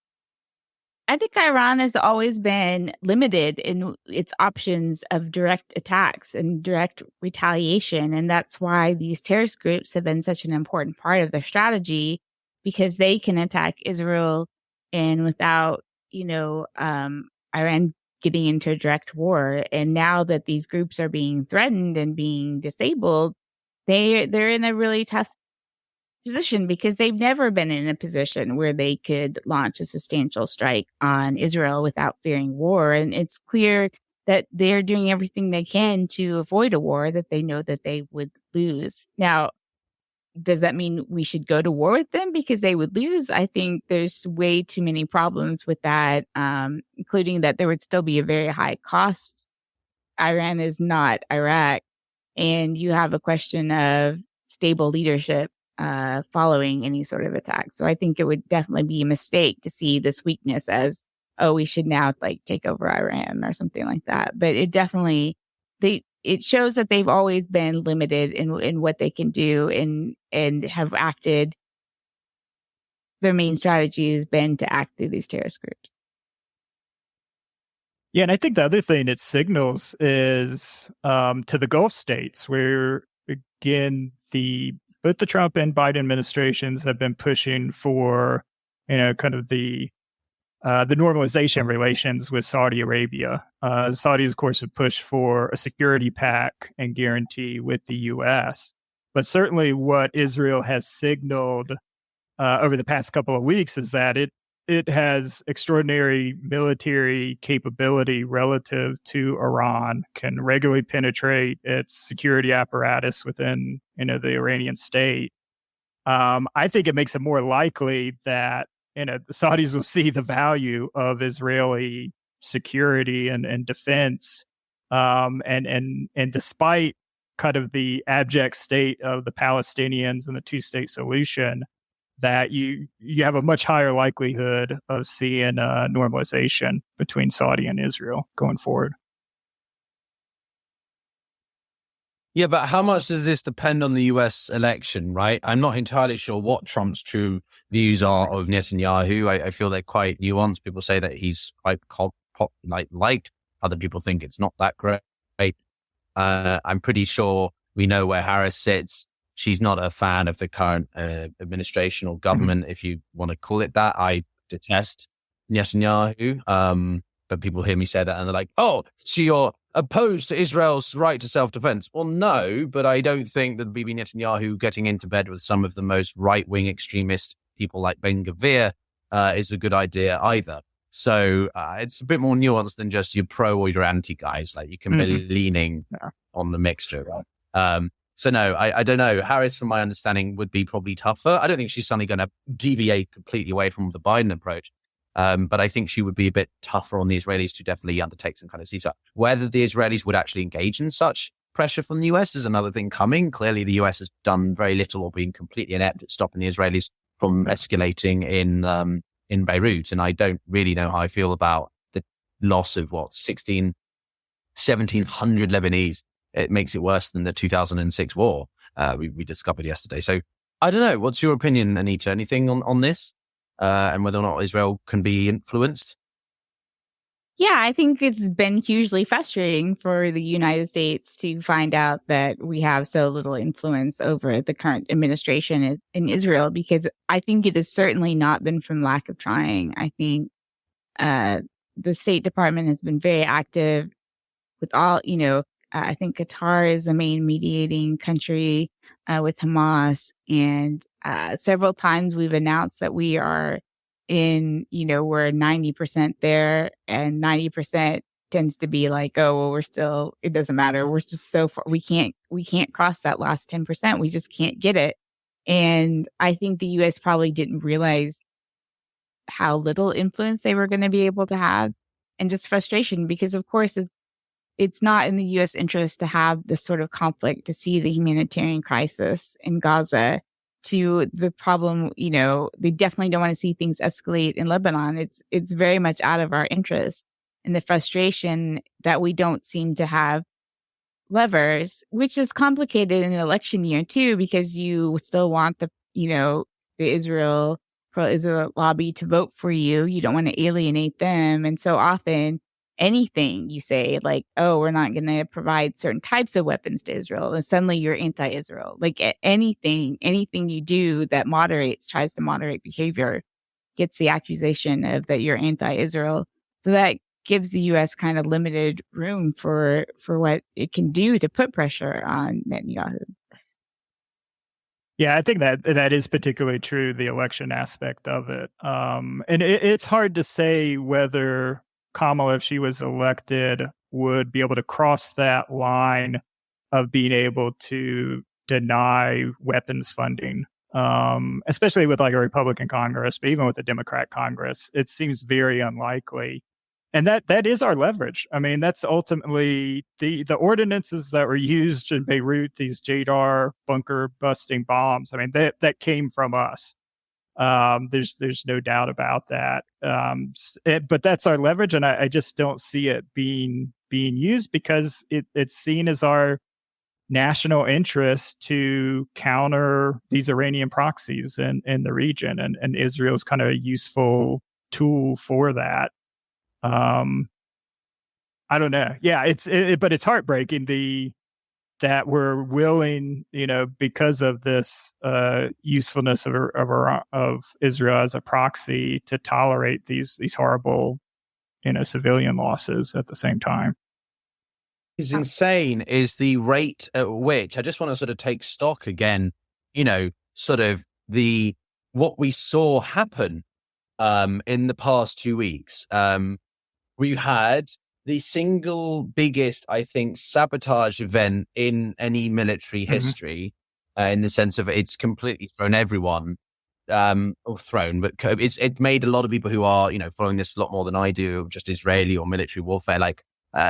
I think Iran has always been limited in its options of direct attacks and direct retaliation. And that's why these terrorist groups have been such an important part of their strategy, because they can attack Israel and without, Iran getting into a direct war. And now that these groups are being threatened and being disabled, they're in a really tough position, because they've never been in a position where they could launch a substantial strike on Israel without fearing war. And it's clear that they're doing everything they can to avoid a war that they know that they would lose. Now, does that mean we should go to war with them because they would lose? I think there's way too many problems with that, including that there would still be a very high cost. Iran is not Iraq. And you have a question of stable leadership following any sort of attack. So I think it would definitely be a mistake to see this weakness as, oh, we should now take over Iran or something like that. But it definitely, it shows that they've always been limited in what they can do and have acted. Their main strategy has been to act through these terrorist groups. Yeah, and I think the other thing it signals is to the Gulf states, where, again, both the Trump and Biden administrations have been pushing for, kind of the normalization of relations with Saudi Arabia. Saudis, of course, have pushed for a security pact and guarantee with the U.S. But certainly what Israel has signaled over the past couple of weeks is that it has extraordinary military capability relative to Iran, can regularly penetrate its security apparatus within, the Iranian state. I think it makes it more likely that, the Saudis will see the value of Israeli security and defense. And despite kind of the abject state of the Palestinians and the two-state solution, that you have a much higher likelihood of seeing normalization between Saudi and Israel going forward. Yeah, but how much does this depend on the US election, right? I'm not entirely sure what Trump's true views are of Netanyahu. I feel they're quite nuanced. People say that he's quite liked. Other people think it's not that great. I'm pretty sure we know where Harris sits. She's not a fan of the current administration or government, if you want to call it that. I detest Netanyahu. But people hear me say that and they're like, oh, so you're opposed to Israel's right to self-defense. Well, no, but I don't think that Bibi Netanyahu getting into bed with some of the most right-wing extremist people like Ben Gvir is a good idea either. So it's a bit more nuanced than just your pro or your anti guys. Like you can be leaning on the mixture. Right? So no, I don't know. Harris, from my understanding, would be probably tougher. I don't think she's suddenly going to deviate completely away from the Biden approach. But I think she would be a bit tougher on the Israelis to definitely undertake some kind of ceasefire. Whether the Israelis would actually engage in such pressure from the US is another thing coming. Clearly, the US has done very little or been completely inept at stopping the Israelis from escalating in Beirut. And I don't really know how I feel about the loss of 1,700 Lebanese. It makes it worse than the 2006 war we discovered yesterday. So I don't know. What's your opinion, Anita? Anything on this? And whether or not Israel can be influenced? Yeah, I think it's been hugely frustrating for the United States to find out that we have so little influence over the current administration in Israel, because I think it has certainly not been from lack of trying. I think the State Department has been very active with all, I think Qatar is the main mediating country with Hamas. And several times we've announced that we are we're 90% there, and 90% tends to be like, oh, well, it doesn't matter. We're just so far. We can't cross that last 10%. We just can't get it. And I think the US probably didn't realize how little influence they were going to be able to have, and just frustration, because of course it's not in the US interest to have this sort of conflict, to see the humanitarian crisis in Gaza, to the problem, they definitely don't want to see things escalate in Lebanon. It's very much out of our interest. And the frustration that we don't seem to have levers, which is complicated in an election year too, because you still want the Israel pro-Israel lobby to vote for you. You don't want to alienate them. And so often anything you say, like, oh, we're not going to provide certain types of weapons to Israel, and suddenly you're anti-Israel. Like anything you do that tries to moderate behavior gets the accusation of that you're anti-Israel. So that gives the U.S. kind of limited room for what it can do to put pressure on Netanyahu. Yeah, I think that is particularly true, the election aspect of it. And it's hard to say whether Kamala, if she was elected, would be able to cross that line of being able to deny weapons funding, especially with like a Republican Congress, but even with a Democrat Congress, it seems very unlikely. And that is our leverage. I mean, that's ultimately the ordinances that were used in Beirut, these JDAR bunker busting bombs. I mean, that came from us. There's no doubt about that. But that's our leverage, and I just don't see it being used, because it's seen as our national interest to counter these Iranian proxies in the region, and Israel's kind of a useful tool for that. I don't know. Yeah, but it's heartbreaking that we're willing, because of this usefulness of Israel as a proxy, to tolerate these horrible, civilian losses at the same time. It's insane is the rate at which, I just want to sort of take stock again, sort of what we saw happen in the past 2 weeks. We had the single biggest, I think, sabotage event in any military history, in the sense of it's completely thrown everyone, or thrown, but it made a lot of people who are, following this a lot more than I do, just Israeli or military warfare, like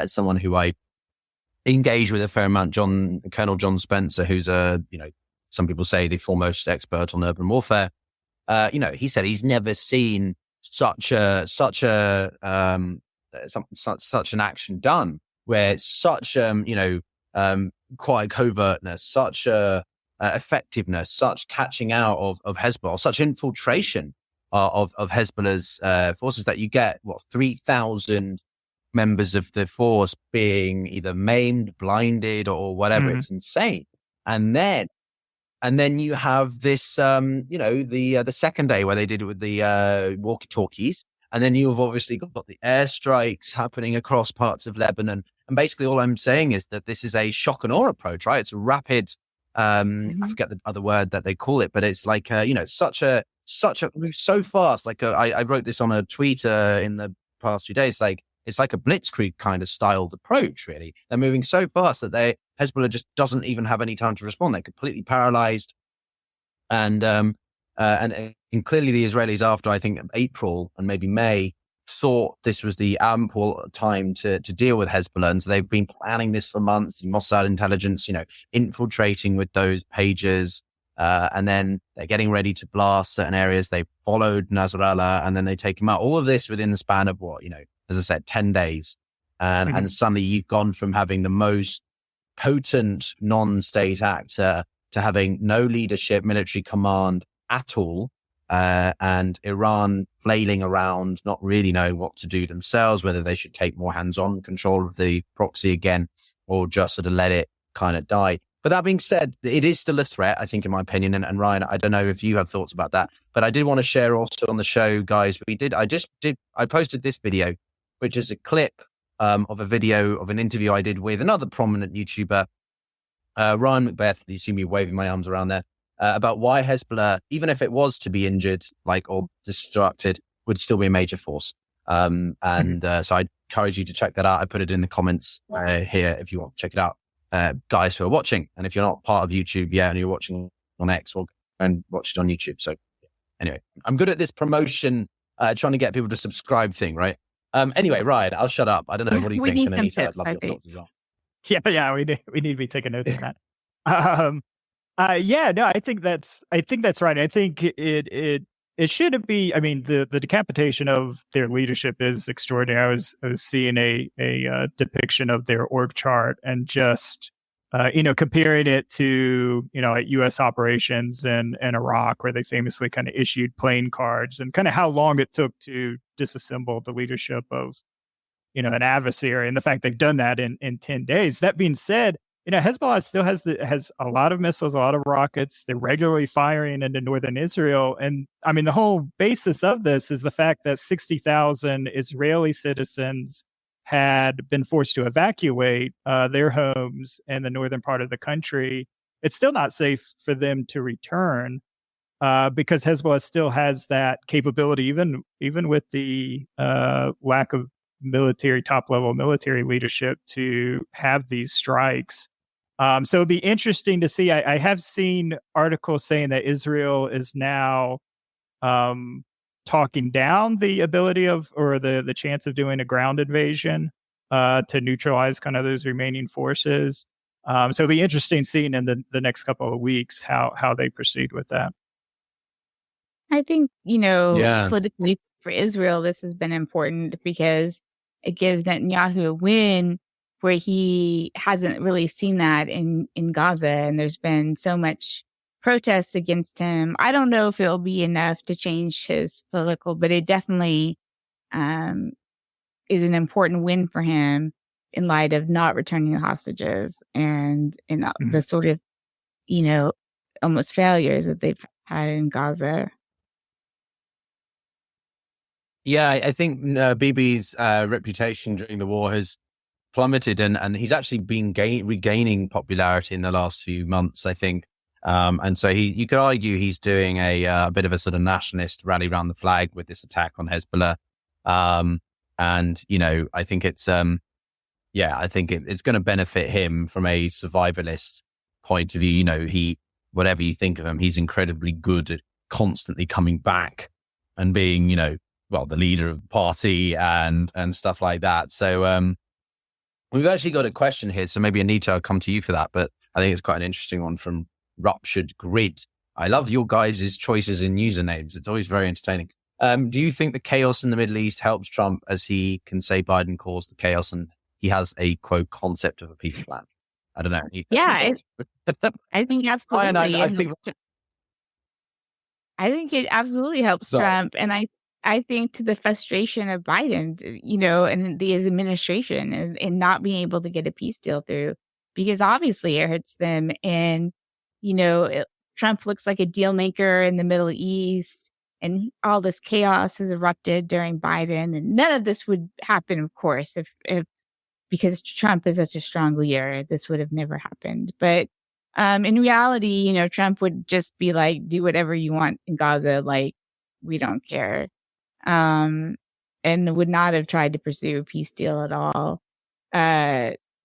someone who I engaged with a fair amount. Colonel John Spencer, who's some people say the foremost expert on urban warfare. He said he's never seen such an action done where such quite covertness, such effectiveness, such catching out of Hezbollah, such infiltration of Hezbollah's forces, that you get 3,000 members of the force being either maimed, blinded, or whatever. It's insane. And then you have this, the second day where they did it with the walkie-talkies. And then you've obviously got the airstrikes happening across parts of Lebanon. And basically all I'm saying is that this is a shock and awe approach, right? It's a rapid, I forget the other word that they call it, but it's like, so fast. Like I wrote this on a tweet in the past few days, like, it's like a blitzkrieg kind of styled approach, really. They're moving so fast that Hezbollah just doesn't even have any time to respond. They're completely paralyzed. And clearly the Israelis, after I think April and maybe May, thought this was the ample time to deal with Hezbollah. And so they've been planning this for months. The Mossad intelligence, infiltrating with those pages. And then they're getting ready to blast certain areas. They followed Nasrallah and then they take him out. All of this within the span of as I said, 10 days. And suddenly you've gone from having the most potent non-state actor to having no leadership, military command at all, and Iran flailing around, not really knowing what to do themselves, whether they should take more hands-on control of the proxy again, or just sort of let it kind of die. But that being said, it is still a threat, I think, in my opinion. And Ryan, I don't know if you have thoughts about that, but I did want to share also on the show, guys, I posted this video, which is a clip of a video of an interview I did with another prominent YouTuber, Ryan Macbeth. You see me waving my arms around there, about why Hezbollah, even if it was to be injured, or destructed, would still be a major force. So I encourage you to check that out. I put it in the comments here if you want to check it out, guys who are watching. And if you're not part of YouTube yet and you're watching on X, well, and watch it on YouTube. So anyway, I'm good at this promotion, trying to get people to subscribe thing, right? Anyway, Ryan, I'll shut up. I don't know. What do you think? Anita, I'd love your thoughts as well. Yeah, we need to be taking notes on that. I think that's right. I think it shouldn't be. I mean, the decapitation of their leadership is extraordinary. I was seeing a depiction of their org chart and just comparing it to U.S. operations in Iraq, where they famously kind of issued playing cards, and kind of how long it took to disassemble the leadership of an adversary, and the fact they've done that in 10 days. That being said, Hezbollah still has a lot of missiles, a lot of rockets. They're regularly firing into northern Israel. And I mean, the whole basis of this is the fact that 60,000 Israeli citizens had been forced to evacuate their homes in the northern part of the country. It's still not safe for them to return because Hezbollah still has that capability, even with the lack of top-level military leadership, to have these strikes. So it'd be interesting to see. I have seen articles saying that Israel is now talking down the ability or the chance of doing a ground invasion to neutralize kind of those remaining forces. So it'll be interesting seeing in the next couple of weeks how they proceed with that. I think, politically for Israel, this has been important because it gives Netanyahu a win where he hasn't really seen that in Gaza. And there's been so much protests against him. I don't know if it'll be enough to change his political, but it definitely is an important win for him in light of not returning the hostages and the sort of, almost failures that they've had in Gaza. Yeah, I think Bibi's reputation during the war has plummeted, and he's actually been regaining popularity in the last few months, I think. And so you could argue he's doing a bit of a sort of nationalist rally around the flag with this attack on Hezbollah. And I think it's it's going to benefit him from a survivalist point of view. Whatever you think of him, he's incredibly good at constantly coming back and being, the leader of the party and stuff like that. So, We've actually got a question here, so maybe Anita, I'll come to you for that, but I think it's quite an interesting one from Ruptured Grid. I love your guys' choices in usernames. It's always very entertaining. Do you think the chaos in the Middle East helps Trump as he can say Biden caused the chaos and he has a, quote, concept of a peace plan? I don't know. Yeah, I think absolutely. I think it absolutely helps Trump. And I think to the frustration of Biden, and his administration and not being able to get a peace deal through, because obviously it hurts them. And, Trump looks like a deal maker in the Middle East, and all this chaos has erupted during Biden. And none of this would happen, of course, if because Trump is such a strong leader, this would have never happened. But in reality, Trump would just be like, do whatever you want in Gaza. Like, we don't care. And would not have tried to pursue a peace deal at all.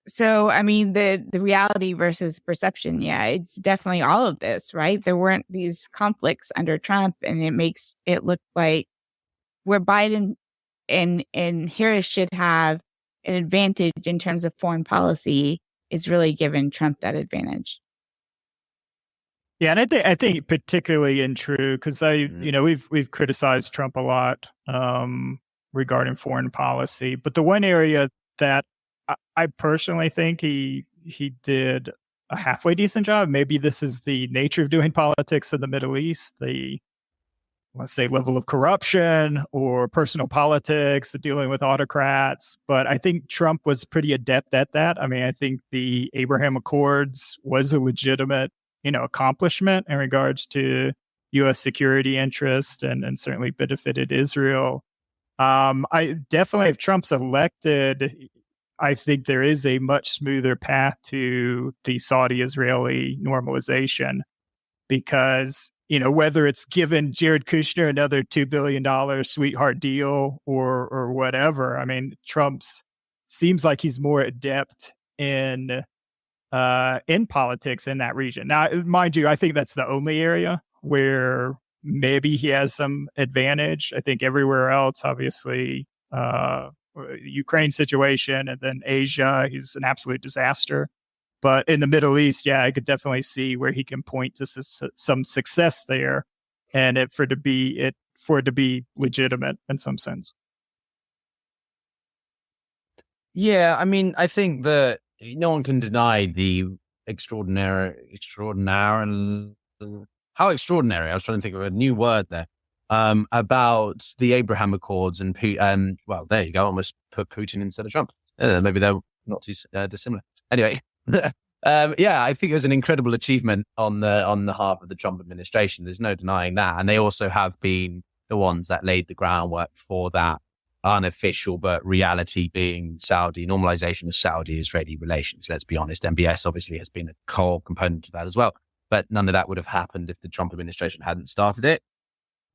So, I mean, the reality versus perception, yeah, it's definitely all of this, right? There weren't these conflicts under Trump, and it makes it look like where Biden and Harris should have an advantage in terms of foreign policy is really given Trump that advantage. Yeah, and I think particularly in true because we've criticized Trump a lot regarding foreign policy, but the one area that I personally think he did a halfway decent job. Maybe this is the nature of doing politics in the Middle East, the let's say level of corruption or personal politics, dealing with autocrats. But I think Trump was pretty adept at that. I mean, I think the Abraham Accords was a legitimate accomplishment in regards to U.S. security interest and certainly benefited Israel. I definitely, if Trump's elected, I think there is a much smoother path to the Saudi-Israeli normalization because, whether it's given Jared Kushner another $2 billion sweetheart deal or whatever, I mean, Trump's seems like he's more adept in politics in that region. Now, mind you, I think that's the only area where maybe he has some advantage. I think everywhere else, obviously, Ukraine situation and then Asia, he's an absolute disaster. But in the Middle East, yeah, I could definitely see where he can point to some success there, and for it to be legitimate in some sense. Yeah, I mean, I think that no one can deny the how extraordinary. I was trying to think of a new word there. About the Abraham Accords and well, there you go. Almost put Putin instead of Trump. Maybe they're not too dissimilar. Anyway, yeah, I think it was an incredible achievement on the half of the Trump administration. There's no denying that, and they also have been the ones that laid the groundwork for that unofficial but reality being Saudi normalization of Saudi-Israeli relations. Let's be honest, MBS obviously has been a core component to that as well, but none of that would have happened if the Trump administration hadn't started it.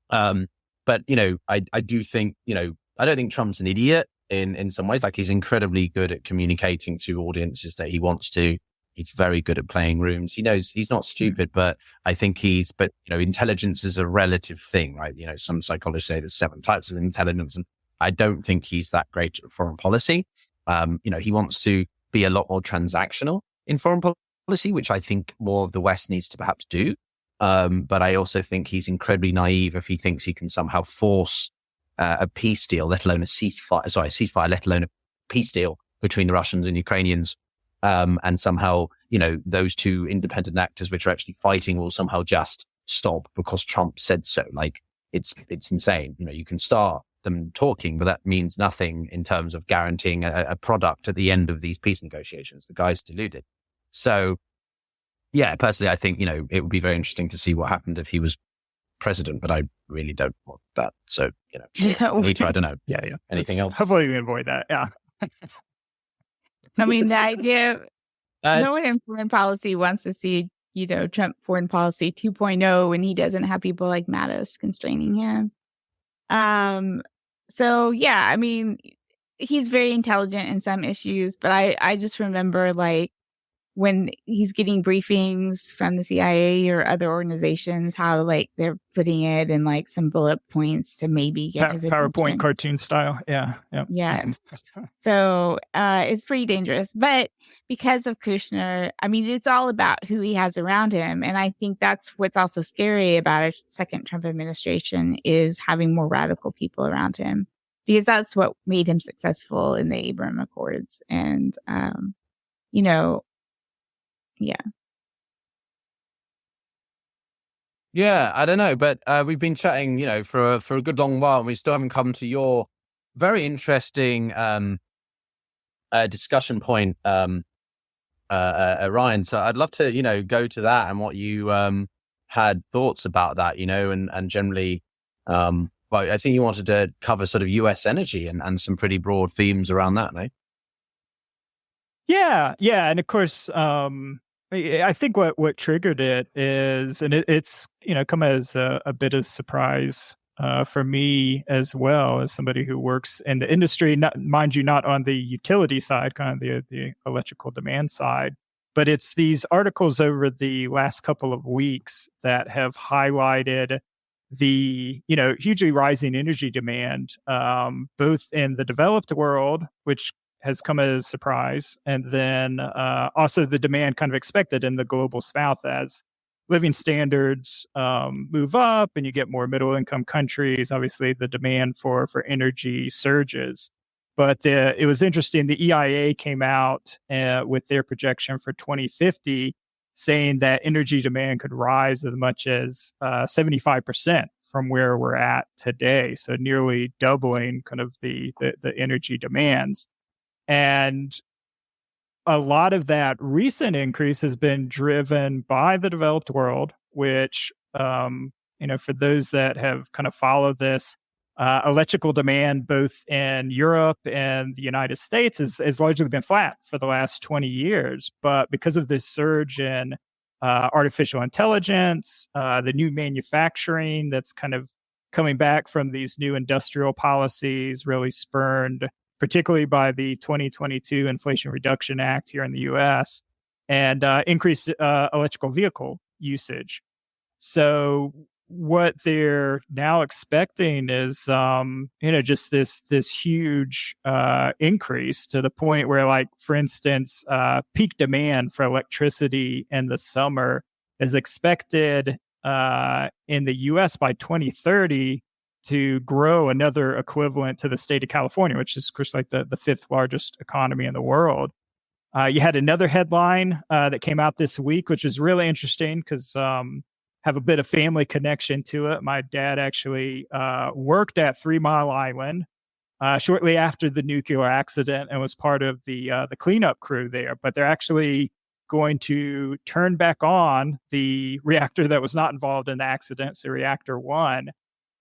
But I do think I don't think Trump's an idiot in some ways. Like, he's incredibly good at communicating to audiences that he wants to. He's very good at playing rooms. He knows he's not stupid, but I think intelligence is a relative thing, right? Some psychologists say there's 7 types of intelligence, and I don't think he's that great at foreign policy. He wants to be a lot more transactional in foreign policy, which I think more of the West needs to perhaps do. But I also think he's incredibly naive if he thinks he can somehow force a peace deal, let alone a ceasefire, let alone a peace deal between the Russians and Ukrainians. And somehow, those two independent actors which are actually fighting will somehow just stop because Trump said so. Like, it's insane. You can start them talking, but that means nothing in terms of guaranteeing a product at the end of these peace negotiations. The guy's deluded. So, yeah, personally, I think, it would be very interesting to see what happened if he was president, but I really don't want that. So, I don't know. Yeah. Anything else? Hopefully we avoid that. Yeah. I mean, the idea, no one in foreign policy wants to see, Trump foreign policy 2.0 when he doesn't have people like Mattis constraining him. So, yeah, I mean, he's very intelligent in some issues, but I just remember, like, when he's getting briefings from the CIA or other organizations, how like they're putting it in like some bullet points to maybe get his PowerPoint attention. cartoon style. Yeah. Yeah. So it's pretty dangerous. But because of Kushner, I mean, it's all about who he has around him. And I think that's what's also scary about a second Trump administration is having more radical people around him, because that's what made him successful in the Abraham Accords. And, yeah. Yeah, I don't know, but we've been chatting, for a good long while, and we still haven't come to your very interesting discussion point, Ryan. So I'd love to, go to that and what you had thoughts about that, and generally, well, I think you wanted to cover sort of U.S. energy and some pretty broad themes around that, no? Yeah, and of course, I think what triggered it is, and it's come as a bit of surprise for me as well, as somebody who works in the industry, not on the utility side, kind of the electrical demand side, but it's these articles over the last couple of weeks that have highlighted the hugely rising energy demand, both in the developed world, which has come as a surprise, and then also the demand kind of expected in the global south as living standards move up and you get more middle income countries. Obviously, the demand for energy surges. But it was interesting. The EIA came out with their projection for 2050, saying that energy demand could rise as much as 75% from where we're at today. So nearly doubling kind of the energy demands. And a lot of that recent increase has been driven by the developed world, which, for those that have kind of followed this, electrical demand both in Europe and the United States has largely been flat for the last 20 years. But because of this surge in artificial intelligence, the new manufacturing that's kind of coming back from these new industrial policies really spurned particularly by the 2022 Inflation Reduction Act here in the U.S., and increased electrical vehicle usage. So what they're now expecting is, just this huge increase to the point where, like, for instance, peak demand for electricity in the summer is expected in the U.S. by 2030 to grow another equivalent to the state of California, which is, of course, like the fifth largest economy in the world. You had another headline that came out this week, which is really interesting because have a bit of family connection to it. My dad actually worked at 3 Mile Island shortly after the nuclear accident and was part of the cleanup crew there. But they're actually going to turn back on the reactor that was not involved in the accident, so reactor 1,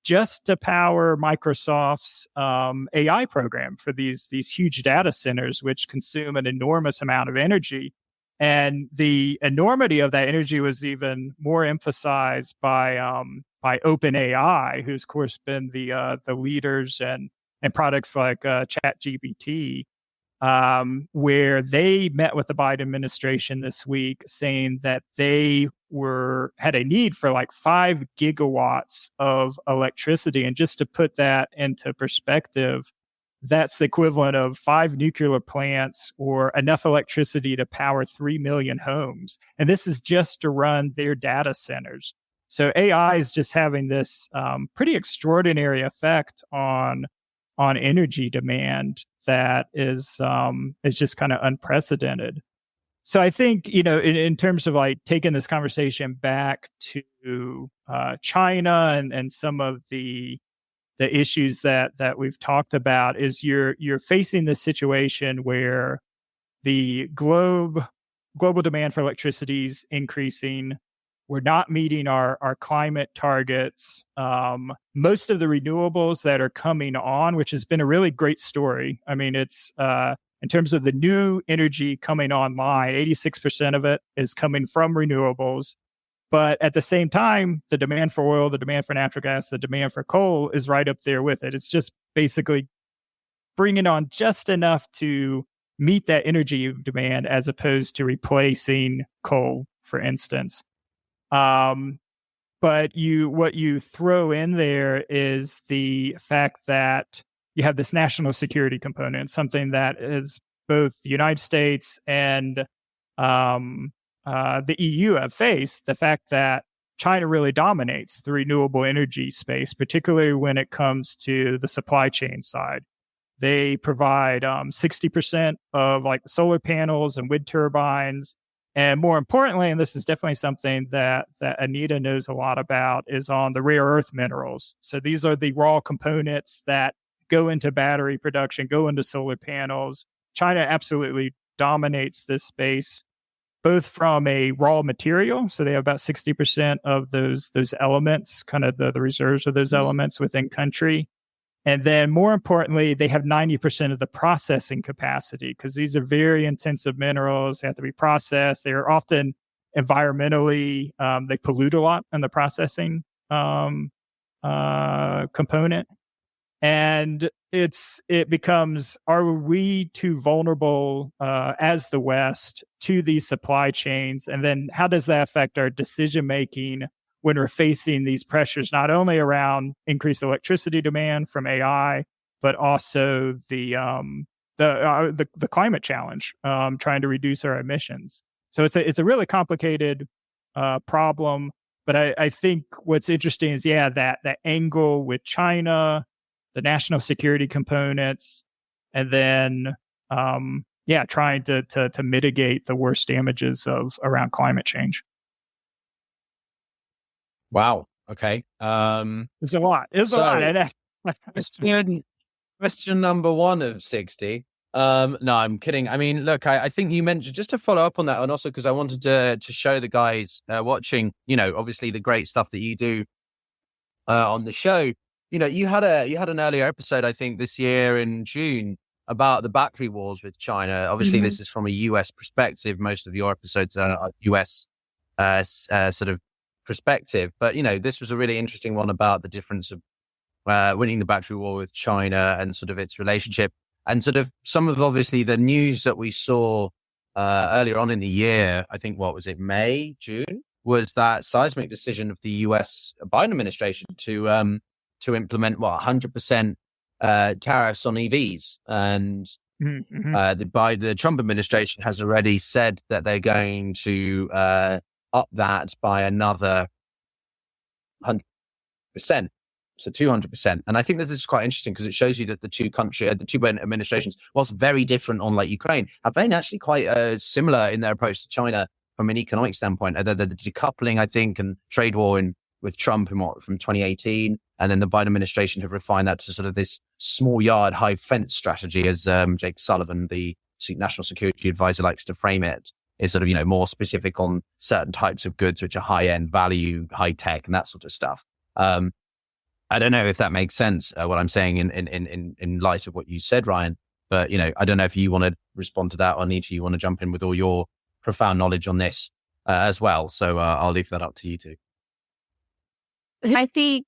just to power Microsoft's AI program for these huge data centers, which consume an enormous amount of energy. And the enormity of that energy was even more emphasized by OpenAI, who's of course been the leaders and products like ChatGPT, where they met with the Biden administration this week, saying that they had a need for like 5 gigawatts of electricity. And just to put that into perspective, that's the equivalent of 5 nuclear plants or enough electricity to power 3 million homes. And this is just to run their data centers. So AI is just having this pretty extraordinary effect on energy demand that is just kind of unprecedented. So I think, in terms of like taking this conversation back to China and some of the issues that we've talked about, is you're facing this situation where the global demand for electricity is increasing. We're not meeting our climate targets. Most of the renewables that are coming on, which has been a really great story. I mean, it's in terms of the new energy coming online, 86% of it is coming from renewables. But at the same time, the demand for oil, the demand for natural gas, the demand for coal is right up there with it. It's just basically bringing on just enough to meet that energy demand as opposed to replacing coal, for instance. But what you throw in there is the fact that you have this national security component, something that is both the United States and the EU have faced, the fact that China really dominates the renewable energy space, particularly when it comes to the supply chain side. They provide 60% of like the solar panels and wind turbines. And more importantly, and this is definitely something that Anita knows a lot about, is on the rare earth minerals. So these are the raw components that go into battery production, go into solar panels. China absolutely dominates this space, both from a raw material. So they have about 60% of those elements, kind of the reserves of those elements within country. And then more importantly, they have 90% of the processing capacity, because these are very intensive minerals. They have to be processed. They are often environmentally, they pollute a lot in the processing component. And it becomes, are we too vulnerable as the West to these supply chains? And then how does that affect our decision making when we're facing these pressures, not only around increased electricity demand from AI, but also the climate challenge, trying to reduce our emissions? So it's a really complicated problem. But I think what's interesting is, that angle with China, the national security components, and then trying to mitigate the worst damages around climate change. Wow. Okay. It's a lot. It's a lot. Question number 1 of 60. No, I'm kidding. I mean, look, I think you mentioned, just to follow up on that, and also because I wanted to show the guys watching, obviously the great stuff that you do on the show. You had an earlier episode, I think, this year in June about the battery wars with China. Obviously, this is from a US perspective. Most of your episodes are US sort of perspective. But, this was a really interesting one about the difference of winning the battery war with China and sort of its relationship. And sort of some of, obviously, the news that we saw earlier on in the year, I think, what was it, May, June, was that seismic decision of the US Biden administration to implement 100% tariffs on EVs, and the Trump administration has already said that they're going to up that by another 100%, so 200%. And I think this is quite interesting because it shows you that the two administrations, whilst very different on like Ukraine, have been actually quite similar in their approach to China from an economic standpoint. The decoupling, I think, and trade war with Trump from 2018. And then the Biden administration have refined that to sort of this small yard, high fence strategy, as Jake Sullivan, the national security advisor, likes to frame it, is sort of, more specific on certain types of goods, which are high end, value, high tech, and that sort of stuff. I don't know if that makes sense, what I'm saying in light of what you said, Ryan, but, I don't know if you want to respond to that, or Anita, you want to jump in with all your profound knowledge on this as well. So I'll leave that up to you two. I think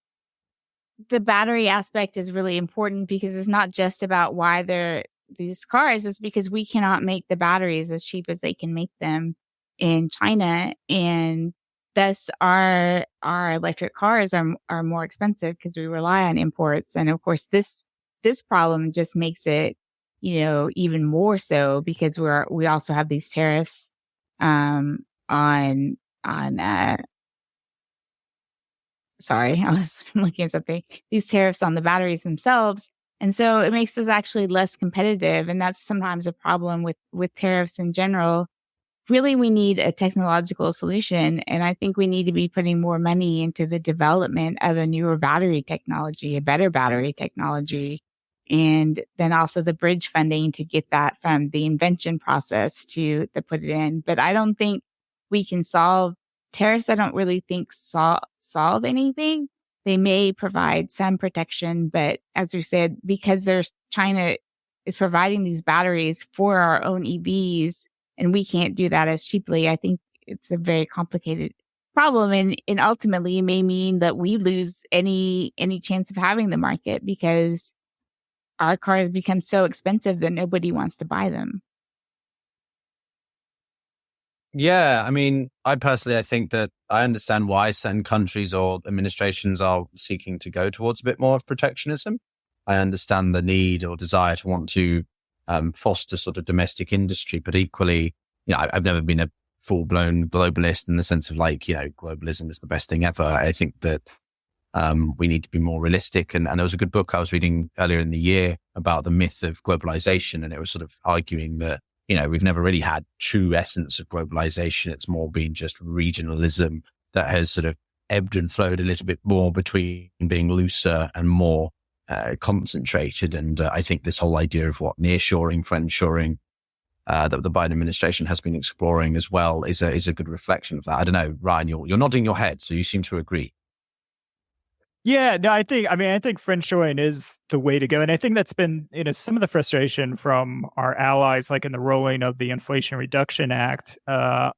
the battery aspect is really important because it's not just about why they're these cars. It's because we cannot make the batteries as cheap as they can make them in China. And thus our electric cars are more expensive because we rely on imports. And of course, this problem just makes it, even more so because we also have these tariffs sorry, I was looking at something. These tariffs on the batteries themselves. And so it makes us actually less competitive. And that's sometimes a problem with tariffs in general. Really, we need a technological solution. And I think we need to be putting more money into the development of a newer battery technology, a better battery technology. And then also the bridge funding to get that from the invention process to put it in. But I don't think we can solve tariffs. I don't really think solve anything. They may provide some protection, but as we said, because China is providing these batteries for our own EVs, and we can't do that as cheaply, I think it's a very complicated problem. And ultimately, it may mean that we lose any chance of having the market because our cars become so expensive that nobody wants to buy them. Yeah, I mean, I think that I understand why certain countries or administrations are seeking to go towards a bit more of protectionism. I understand the need or desire to want to foster sort of domestic industry, but equally, I've never been a full-blown globalist in the sense of like, globalism is the best thing ever. I think that we need to be more realistic. And there was a good book I was reading earlier in the year about the myth of globalization, and it was sort of arguing that we've never really had true essence of globalization. It's more been just regionalism that has sort of ebbed and flowed a little bit more between being looser and more concentrated. And I think this whole idea of nearshoring, friendshoring, that the Biden administration has been exploring as well is a good reflection of that. I don't know, Ryan, you're nodding your head, so you seem to agree. Yeah, no, I think friendshoring is the way to go. And I think that's been, some of the frustration from our allies, like in the rolling of the Inflation Reduction Act. A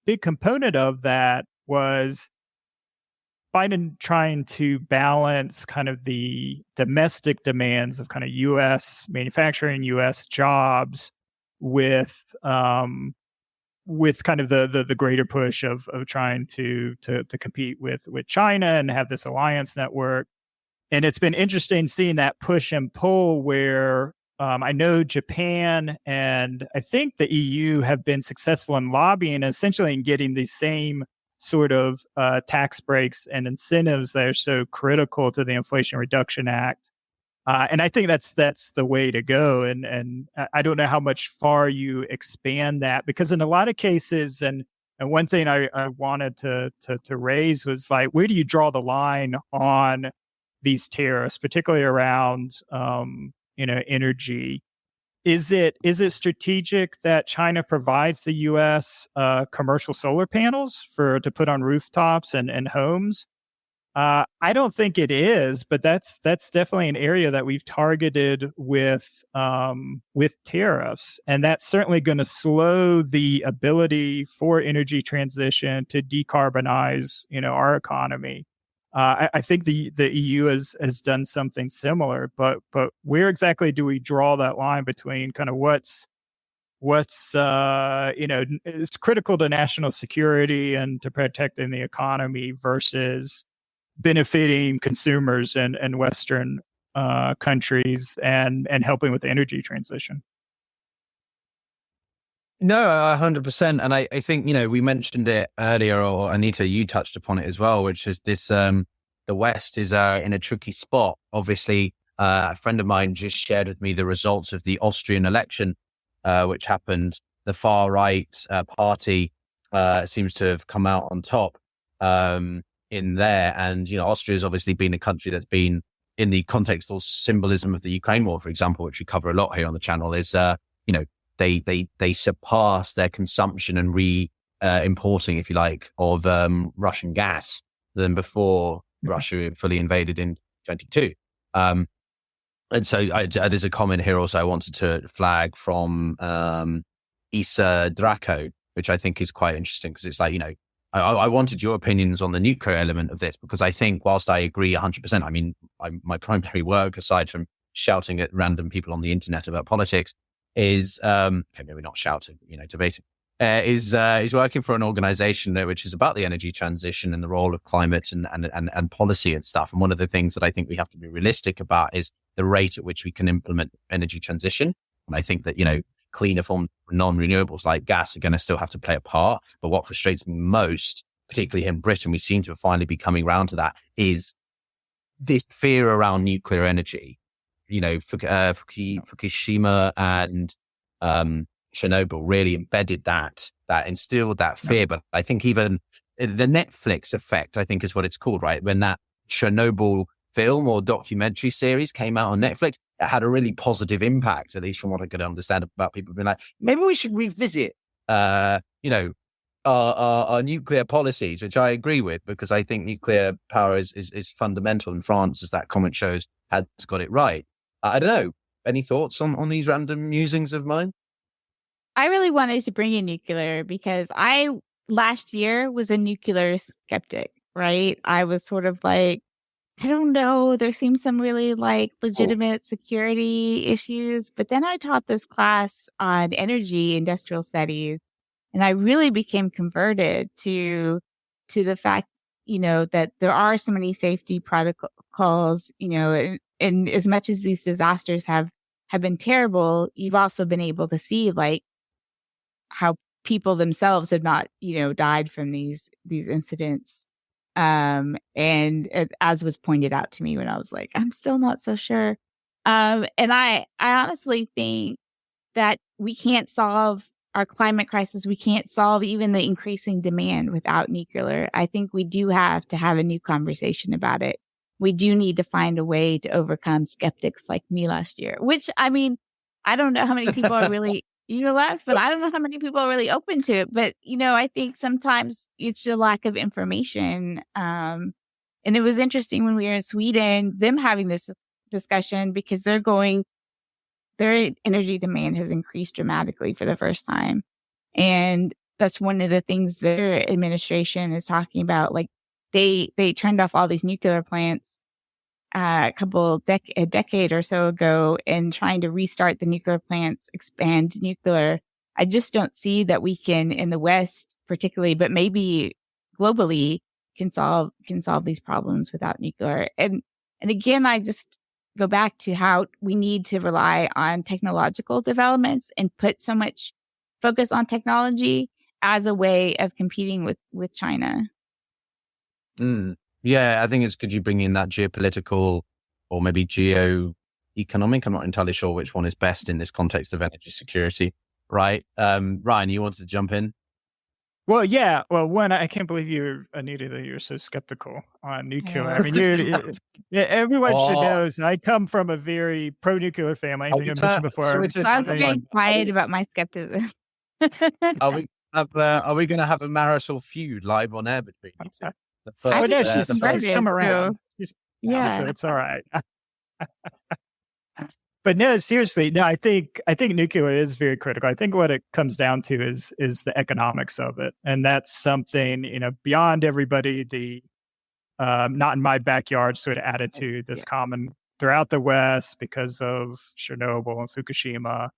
big component of that was Biden trying to balance kind of the domestic demands of kind of U.S. manufacturing, U.S. jobs with kind of the greater push of trying to compete with China and have this alliance network. And it's been interesting seeing that push and pull where I know Japan and I think the EU have been successful in lobbying, essentially in getting the same sort of tax breaks and incentives that are so critical to the Inflation Reduction Act. And I think that's the way to go. And I don't know how much far you expand that, because in a lot of cases, and one thing I wanted to raise was like, where do you draw the line on these tariffs, particularly around energy? Is it strategic that China provides the U.S. Commercial solar panels to put on rooftops and homes? I don't think it is, but that's definitely an area that we've targeted with tariffs, and that's certainly going to slow the ability for energy transition to decarbonize, our economy. I think the EU has done something similar, but where exactly do we draw that line between kind of what's is critical to national security and to protecting the economy versus benefiting consumers and Western countries and helping with the energy transition? No, 100%. And I think, we mentioned it earlier, or Anita, you touched upon it as well, which is this, the West is in a tricky spot. Obviously, a friend of mine just shared with me the results of the Austrian election, which happened. The far right party seems to have come out on top in there. And, Austria has obviously been a country that's been in the context or symbolism of the Ukraine war, for example, which we cover a lot here on the channel, is, they surpass their consumption and importing, if you like, of Russian gas than before Russia fully invaded in 2022. And so there's a comment here also I wanted to flag from Isa Draco, which I think is quite interesting, because it's like, I wanted your opinions on the nuclear element of this, because I think whilst I agree 100%, I mean, my primary work, aside from shouting at random people on the internet about politics, is maybe not shouting, debating, is working for an organization which is about the energy transition and the role of climate and policy and stuff. And one of the things that I think we have to be realistic about is the rate at which we can implement energy transition. And I think that, cleaner form non-renewables like gas are going to still have to play a part. But what frustrates me most, particularly in Britain, we seem to finally be coming around to that, is this fear around nuclear energy. Fukushima and Chernobyl really embedded that instilled that fear. But I think even the Netflix effect, I think is what it's called, right? When that Chernobyl film or documentary series came out on Netflix, it had a really positive impact, at least from what I could understand, about people being like, maybe we should revisit, our nuclear policies, which I agree with, because I think nuclear power is fundamental. And France, as that comment shows, has got it right. I don't know. Any thoughts on these random musings of mine? I really wanted to bring in nuclear because I last year was a nuclear skeptic, right? I was sort of like, I don't know, there seems some really legitimate security issues. But then I taught this class on energy industrial studies, And I really became converted to the fact, that there are so many safety protocols, and as much as these disasters have been terrible, you've also been able to see like how people themselves have not, died from these incidents. And as was pointed out to me when I was like, I'm still not so sure. And I honestly think that we can't solve our climate crisis. We can't solve even the increasing demand without nuclear. I think we do have to have a new conversation about it. We do need to find a way to overcome skeptics like me last year, which, I mean, I don't know how many people are really, left, but I don't know how many people are really open to it. But, I think sometimes it's a lack of information. And it was interesting when we were in Sweden, them having this discussion because their energy demand has increased dramatically for the first time. And that's one of the things their administration is talking about. Like they turned off all these nuclear plants a decade or so ago, and trying to restart the nuclear plants, expand nuclear. I just don't see that we can, in the West particularly, but maybe globally, can solve these problems without nuclear. And again, I just go back to how we need to rely on technological developments and put so much focus on technology as a way of competing with China. Yeah, I think it's good you bring in that geopolitical or maybe geo-economic. I'm not entirely sure which one is best in this context of energy security, right? Ryan, you wanted to jump in? Well, yeah. Well, one, I can't believe Anita, that you're so skeptical on nuclear. I mean, everyone should know. I come from a very pro-nuclear family. I think I mentioned before. So I was getting quiet about my skepticism. Are we going to have a marital feud live on air between you two? She's come around. So it's all right. But no, seriously, no. I think nuclear is very critical. I think what it comes down to is the economics of it, and that's something beyond everybody. The not in my backyard sort of attitude that's common throughout the West because of Chernobyl and Fukushima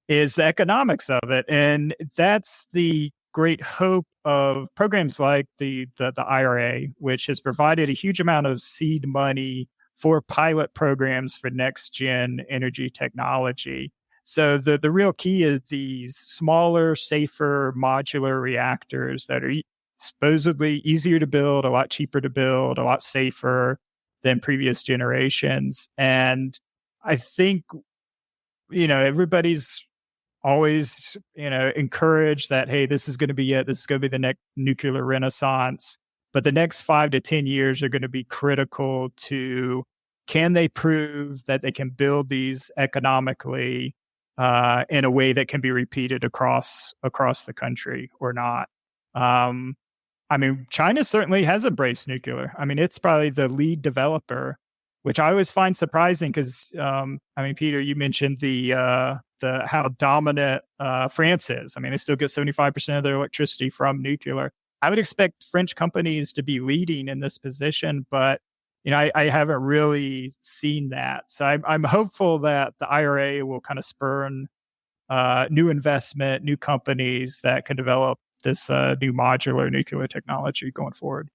is the economics of it, and that's the great hope of programs like the IRA, which has provided a huge amount of seed money for pilot programs for next gen energy technology. So the real key is these smaller, safer, modular reactors that are supposedly easier to build, a lot cheaper to build, a lot safer than previous generations. And I think, everybody's always, encouraged that, hey, this is going to be it. This is going to be the next nuclear renaissance. But the next 5 to 10 years are going to be critical to, can they prove that they can build these economically in a way that can be repeated across the country or not? I mean, China certainly has embraced nuclear. I mean, it's probably the lead developer, which I always find surprising because, Peter, you mentioned the how dominant France is. I mean, they still get 75% of their electricity from nuclear. I would expect French companies to be leading in this position, but I haven't really seen that. So I'm hopeful that the IRA will kind of spur new investment, new companies that can develop this new modular nuclear technology going forward.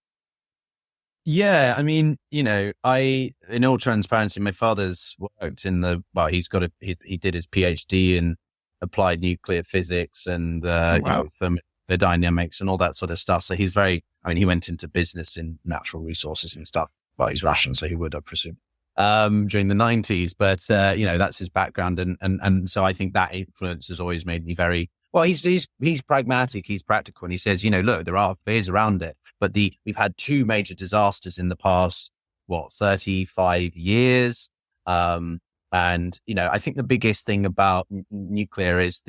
Yeah, I mean, in all transparency, my father's worked in he did his PhD in applied nuclear physics and thermodynamics and all that sort of stuff. So he's he went into business in natural resources and stuff. Well, he's Russian, so he would, I presume, during the 90s. But, that's his background. And so I think that influence has always made me very, well, he's pragmatic, he's practical. And he says, look, there are fears around it, but we've had 2 major disasters in the past, 35 years. And, I think the biggest thing about nuclear is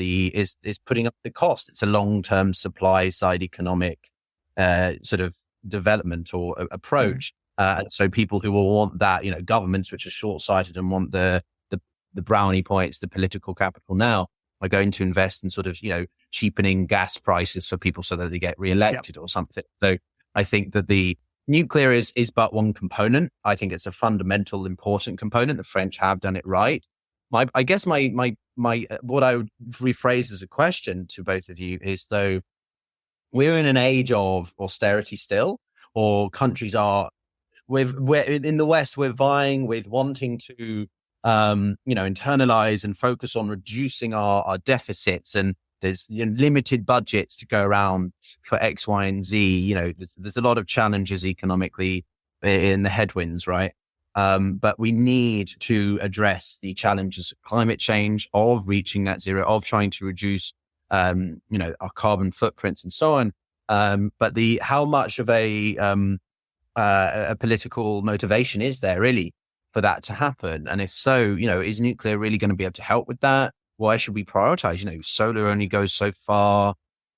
putting up the cost. It's a long-term supply side economic sort of development or approach. And so people who will want that, governments which are short-sighted and want the brownie points, the political capital now, are going to invest in sort of, cheapening gas prices for people so that they get re-elected or something. So I think that the nuclear is but one component. I think it's a fundamental, important component. The French have done it right. I guess my what I would rephrase as a question to both of you is, though, we're in an age of austerity still, or countries are, we're in the West, we're vying with wanting to, internalize and focus on reducing our deficits. And there's limited budgets to go around for X, Y, and Z. There's a lot of challenges economically in the headwinds, right? But we need to address the challenges of climate change, of reaching net zero, of trying to reduce, our carbon footprints and so on. But how much of a political motivation is there really for that to happen? And if so, is nuclear really going to be able to help with that? Why should we prioritize? Solar only goes so far.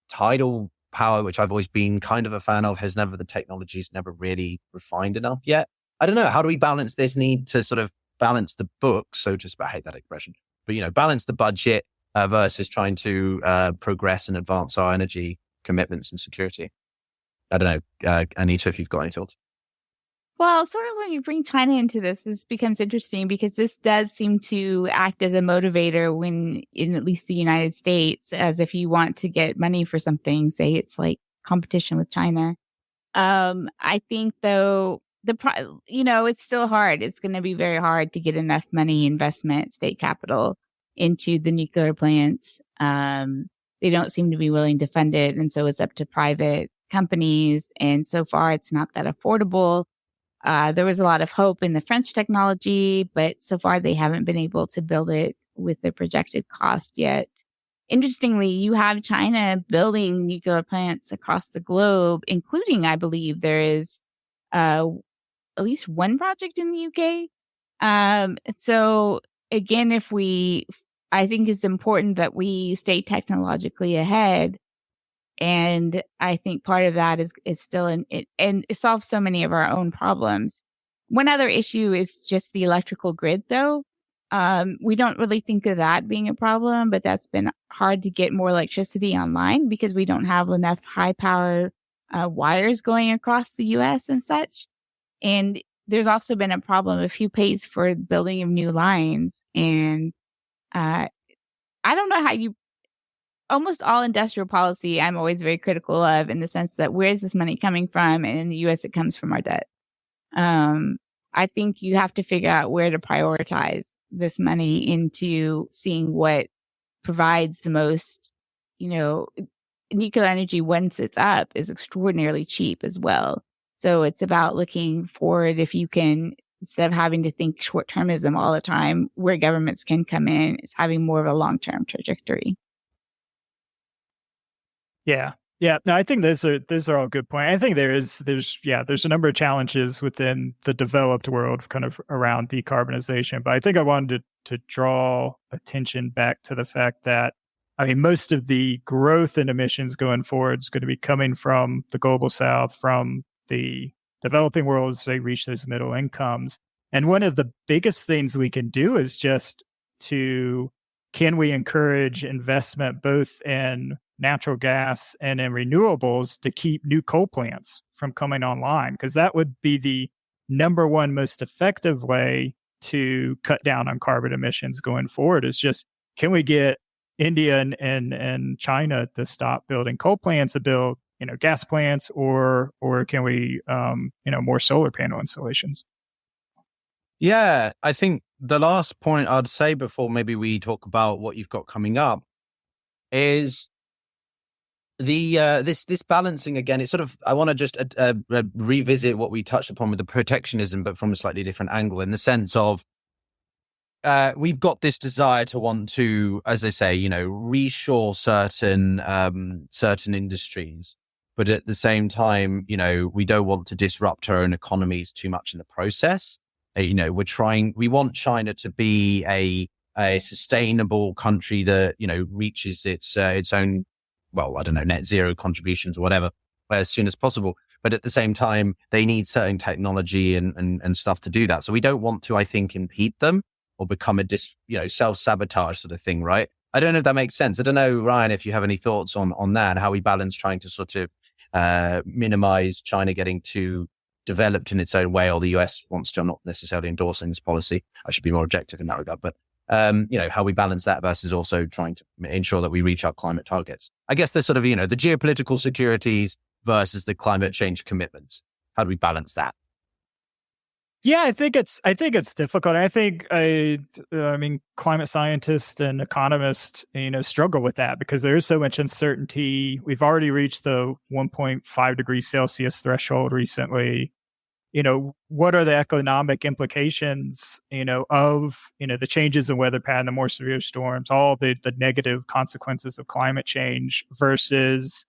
Tidal power, which I've always been kind of a fan of, the technology's never really refined enough yet. I don't know. How do we balance this need to sort of balance the books? I hate that expression, but balance the budget versus trying to progress and advance our energy commitments and security. I don't know, Anita, if you've got any thoughts. Well, sort of when you bring China into this becomes interesting because this does seem to act as a motivator when, in at least the United States, as if you want to get money for something, say it's like competition with China. I think though, it's still hard. It's going to be very hard to get enough money, investment, state capital into the nuclear plants. They don't seem to be willing to fund it. And so it's up to private companies. And so far, it's not that affordable. There was a lot of hope in the French technology, but so far they haven't been able to build it with the projected cost yet. Interestingly, you have China building nuclear plants across the globe, including, I believe, there is at least one project in the UK. So again, I think it's important that we stay technologically ahead. And I think part of that is still it solves so many of our own problems. One other issue is just the electrical grid, though. We don't really think of that being a problem, but that's been hard to get more electricity online because we don't have enough high power wires going across the U.S. and such. And there's also been a problem of who pays for building of new lines. And I don't know how almost all industrial policy, I'm always very critical of in the sense that where is this money coming from? And in the U.S., it comes from our debt. I think you have to figure out where to prioritize this money into seeing what provides the most, nuclear energy once it's up is extraordinarily cheap as well. So it's about looking forward if you can, instead of having to think short-termism all the time, where governments can come in is having more of a long-term trajectory. Yeah. No, I think those are all good points. I think there's a number of challenges within the developed world kind of around decarbonization. But I think I wanted to draw attention back to the fact that, most of the growth in emissions going forward is going to be coming from the global south, from the developing world as they reach those middle incomes. And one of the biggest things we can do is just can we encourage investment both in natural gas and in renewables to keep new coal plants from coming online? Because that would be the number one most effective way to cut down on carbon emissions going forward is just, can we get India and China to stop building coal plants to build, gas plants, or can we, more solar panel installations? Yeah, I think the last point I'd say before maybe we talk about what you've got coming up is the this balancing again. It's sort of, I want to just revisit what we touched upon with the protectionism, but from a slightly different angle, in the sense of we've got this desire to want to, as I say, reshore certain industries, but at the same time, we don't want to disrupt our own economies too much in the process. We want China to be a sustainable country that, reaches its own, net zero contributions or whatever, as soon as possible. But at the same time, they need certain technology and stuff to do that. So we don't want to, I think, impede them or become a self-sabotage sort of thing, right? I don't know if that makes sense. I don't know, Ryan, if you have any thoughts on that and how we balance trying to sort of minimize China getting too developed in its own way, or the US wants to. I'm not necessarily endorsing this policy. I should be more objective in that regard. But how we balance that versus also trying to ensure that we reach our climate targets. I guess the sort of, the geopolitical securities versus the climate change commitments. How do we balance that? Yeah, I think it's difficult. I mean, climate scientists and economists, struggle with that because there is so much uncertainty. We've already reached the 1.5 degrees Celsius threshold recently. What are the economic implications, of, the changes in weather pattern, the more severe storms, all the negative consequences of climate change versus,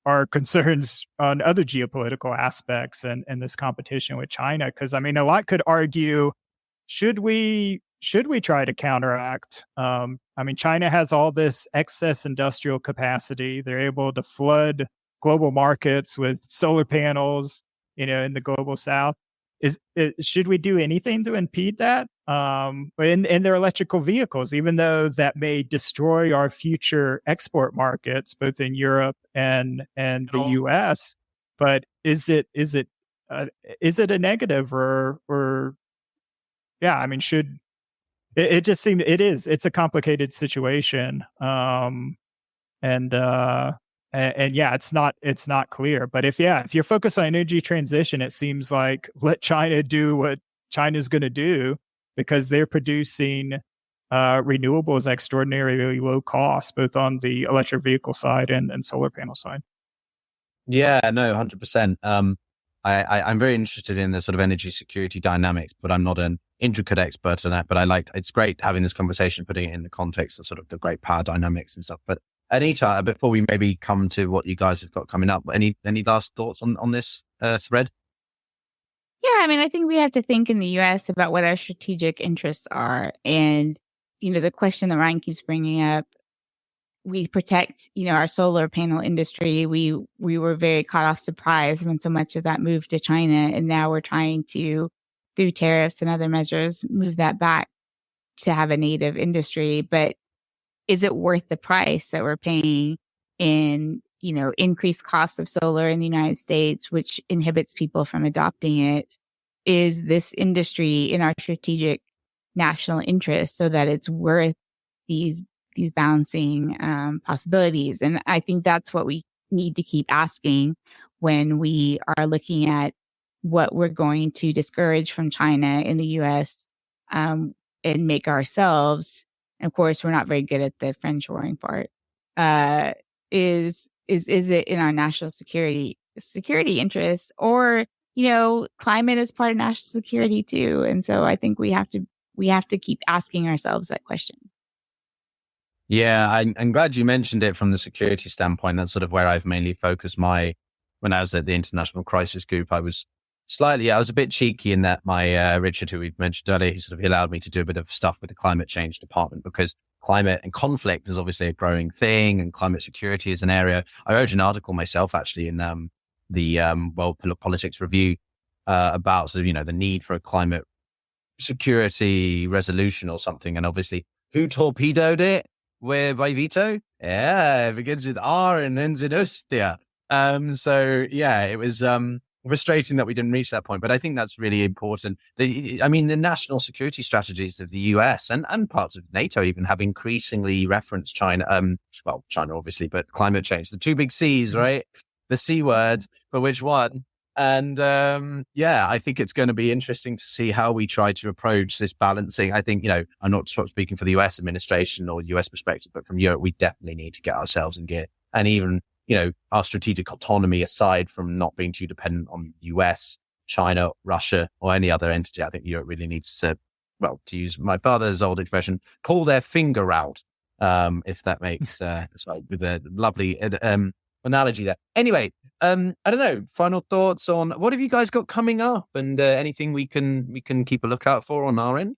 our concerns on other geopolitical aspects and this competition with China. Because, I mean, a lot could argue, should we try to counteract? I mean, China has all this excess industrial capacity. They're able to flood global markets with solar panels, in the global south. Should we do anything to impede that? In their electrical vehicles, even though that may destroy our future export markets, both in Europe and the U.S. But is it a negative or yeah? I mean, it just seems it's a complicated situation, and yeah, it's not clear. But if you're focused on energy transition, it seems like let China do what China's going to do because they're producing renewables at extraordinarily low cost, both on the electric vehicle side and solar panel side. Yeah, no, 100%. I'm very interested in the sort of energy security dynamics, but I'm not an intricate expert on that. But it's great having this conversation, putting it in the context of sort of the great power dynamics and stuff. But Anita, before we maybe come to what you guys have got coming up, any last thoughts on this thread? Yeah, I mean, I think we have to think in the U.S. about what our strategic interests are. And, the question that Ryan keeps bringing up, we protect, our solar panel industry. We were very caught off surprise when so much of that moved to China. And now we're trying to, through tariffs and other measures, move that back to have a native industry. But is it worth the price that we're paying in, increased costs of solar in the United States, which inhibits people from adopting it? Is this industry in our strategic national interest so that it's worth these balancing possibilities? And I think that's what we need to keep asking when we are looking at what we're going to discourage from China in the U.S. And make ourselves. Of course, we're not very good at the French roaring part. Is it in our national security interest, or climate is part of national security too? And so I think we have to keep asking ourselves that question. Yeah, I'm glad you mentioned it from the security standpoint. That's sort of where I've mainly focused when I was at the International Crisis Group. I was a bit cheeky in that my Richard, who we've mentioned earlier, he allowed me to do a bit of stuff with the climate change department because climate and conflict is obviously a growing thing, and climate security is an area. I wrote an article myself actually in the World Politics Review about sort of the need for a climate security resolution or something, and obviously who torpedoed it by veto? Yeah, it begins with R and ends in Ostia. So yeah, it was frustrating that we didn't reach that point, but I think that's really important. The national security strategies of the US and parts of NATO even have increasingly referenced China. China obviously, but climate change, the two big C's, right? The C word, but which one? And I think it's going to be interesting to see how we try to approach this balancing. I think, I'm not speaking for the US administration or US perspective, but from Europe, we definitely need to get ourselves in gear. And even our strategic autonomy aside from not being too dependent on US, China, Russia, or any other entity, I think Europe really needs to, to use my father's old expression, pull their finger out, if that makes with a lovely analogy there. Anyway, I don't know, final thoughts on what have you guys got coming up and anything we can keep a lookout for on our end?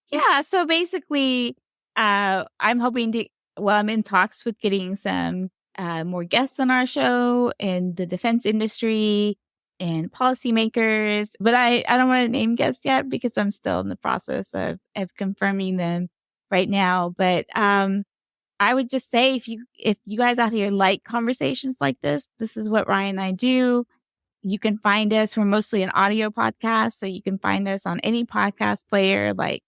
Yeah, so basically, I'm hoping to, I'm in talks with getting some more guests on our show in the defense industry and policymakers, but I don't want to name guests yet because I'm still in the process of confirming them right now. But I would just say if you guys out here like conversations like this is what Ryan and I do. You can find us. We're mostly an audio podcast, so you can find us on any podcast player like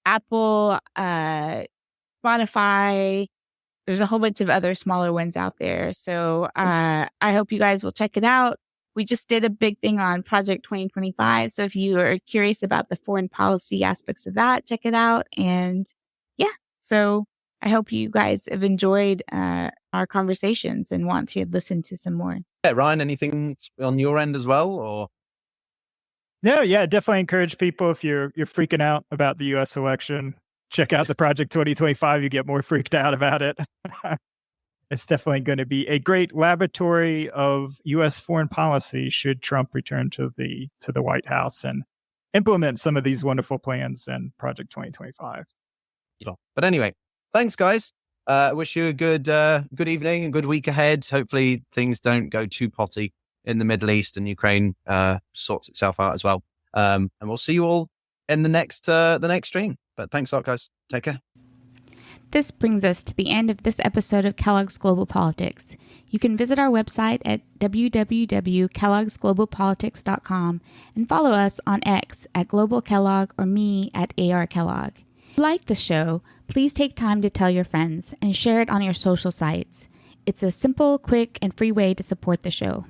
Apple, Spotify. There's a whole bunch of other smaller ones out there. So I hope you guys will check it out. We just did a big thing on Project 2025. So if you are curious about the foreign policy aspects of that, check it out. And yeah, so I hope you guys have enjoyed our conversations and want to listen to some more. Yeah, Ryan, anything on your end as well, or? No, yeah, definitely encourage people if you're freaking out about the U.S. election, check out the Project 2025. You get more freaked out about it. It's definitely going to be a great laboratory of U.S. foreign policy should Trump return to the White House and implement some of these wonderful plans in Project 2025. But anyway, thanks, guys. Wish you a good evening and good week ahead. Hopefully things don't go too potty in the Middle East and Ukraine sorts itself out as well. And we'll see you all in the next stream. But thanks a lot, guys. Take care. This brings us to the end of this episode of Kellogg's Global Politics. You can visit our website at www.kellogg'sglobalpolitics.com and follow us on X at Global Kellogg or me at AR Kellogg. If you like the show, please take time to tell your friends and share it on your social sites. It's a simple, quick, and free way to support the show.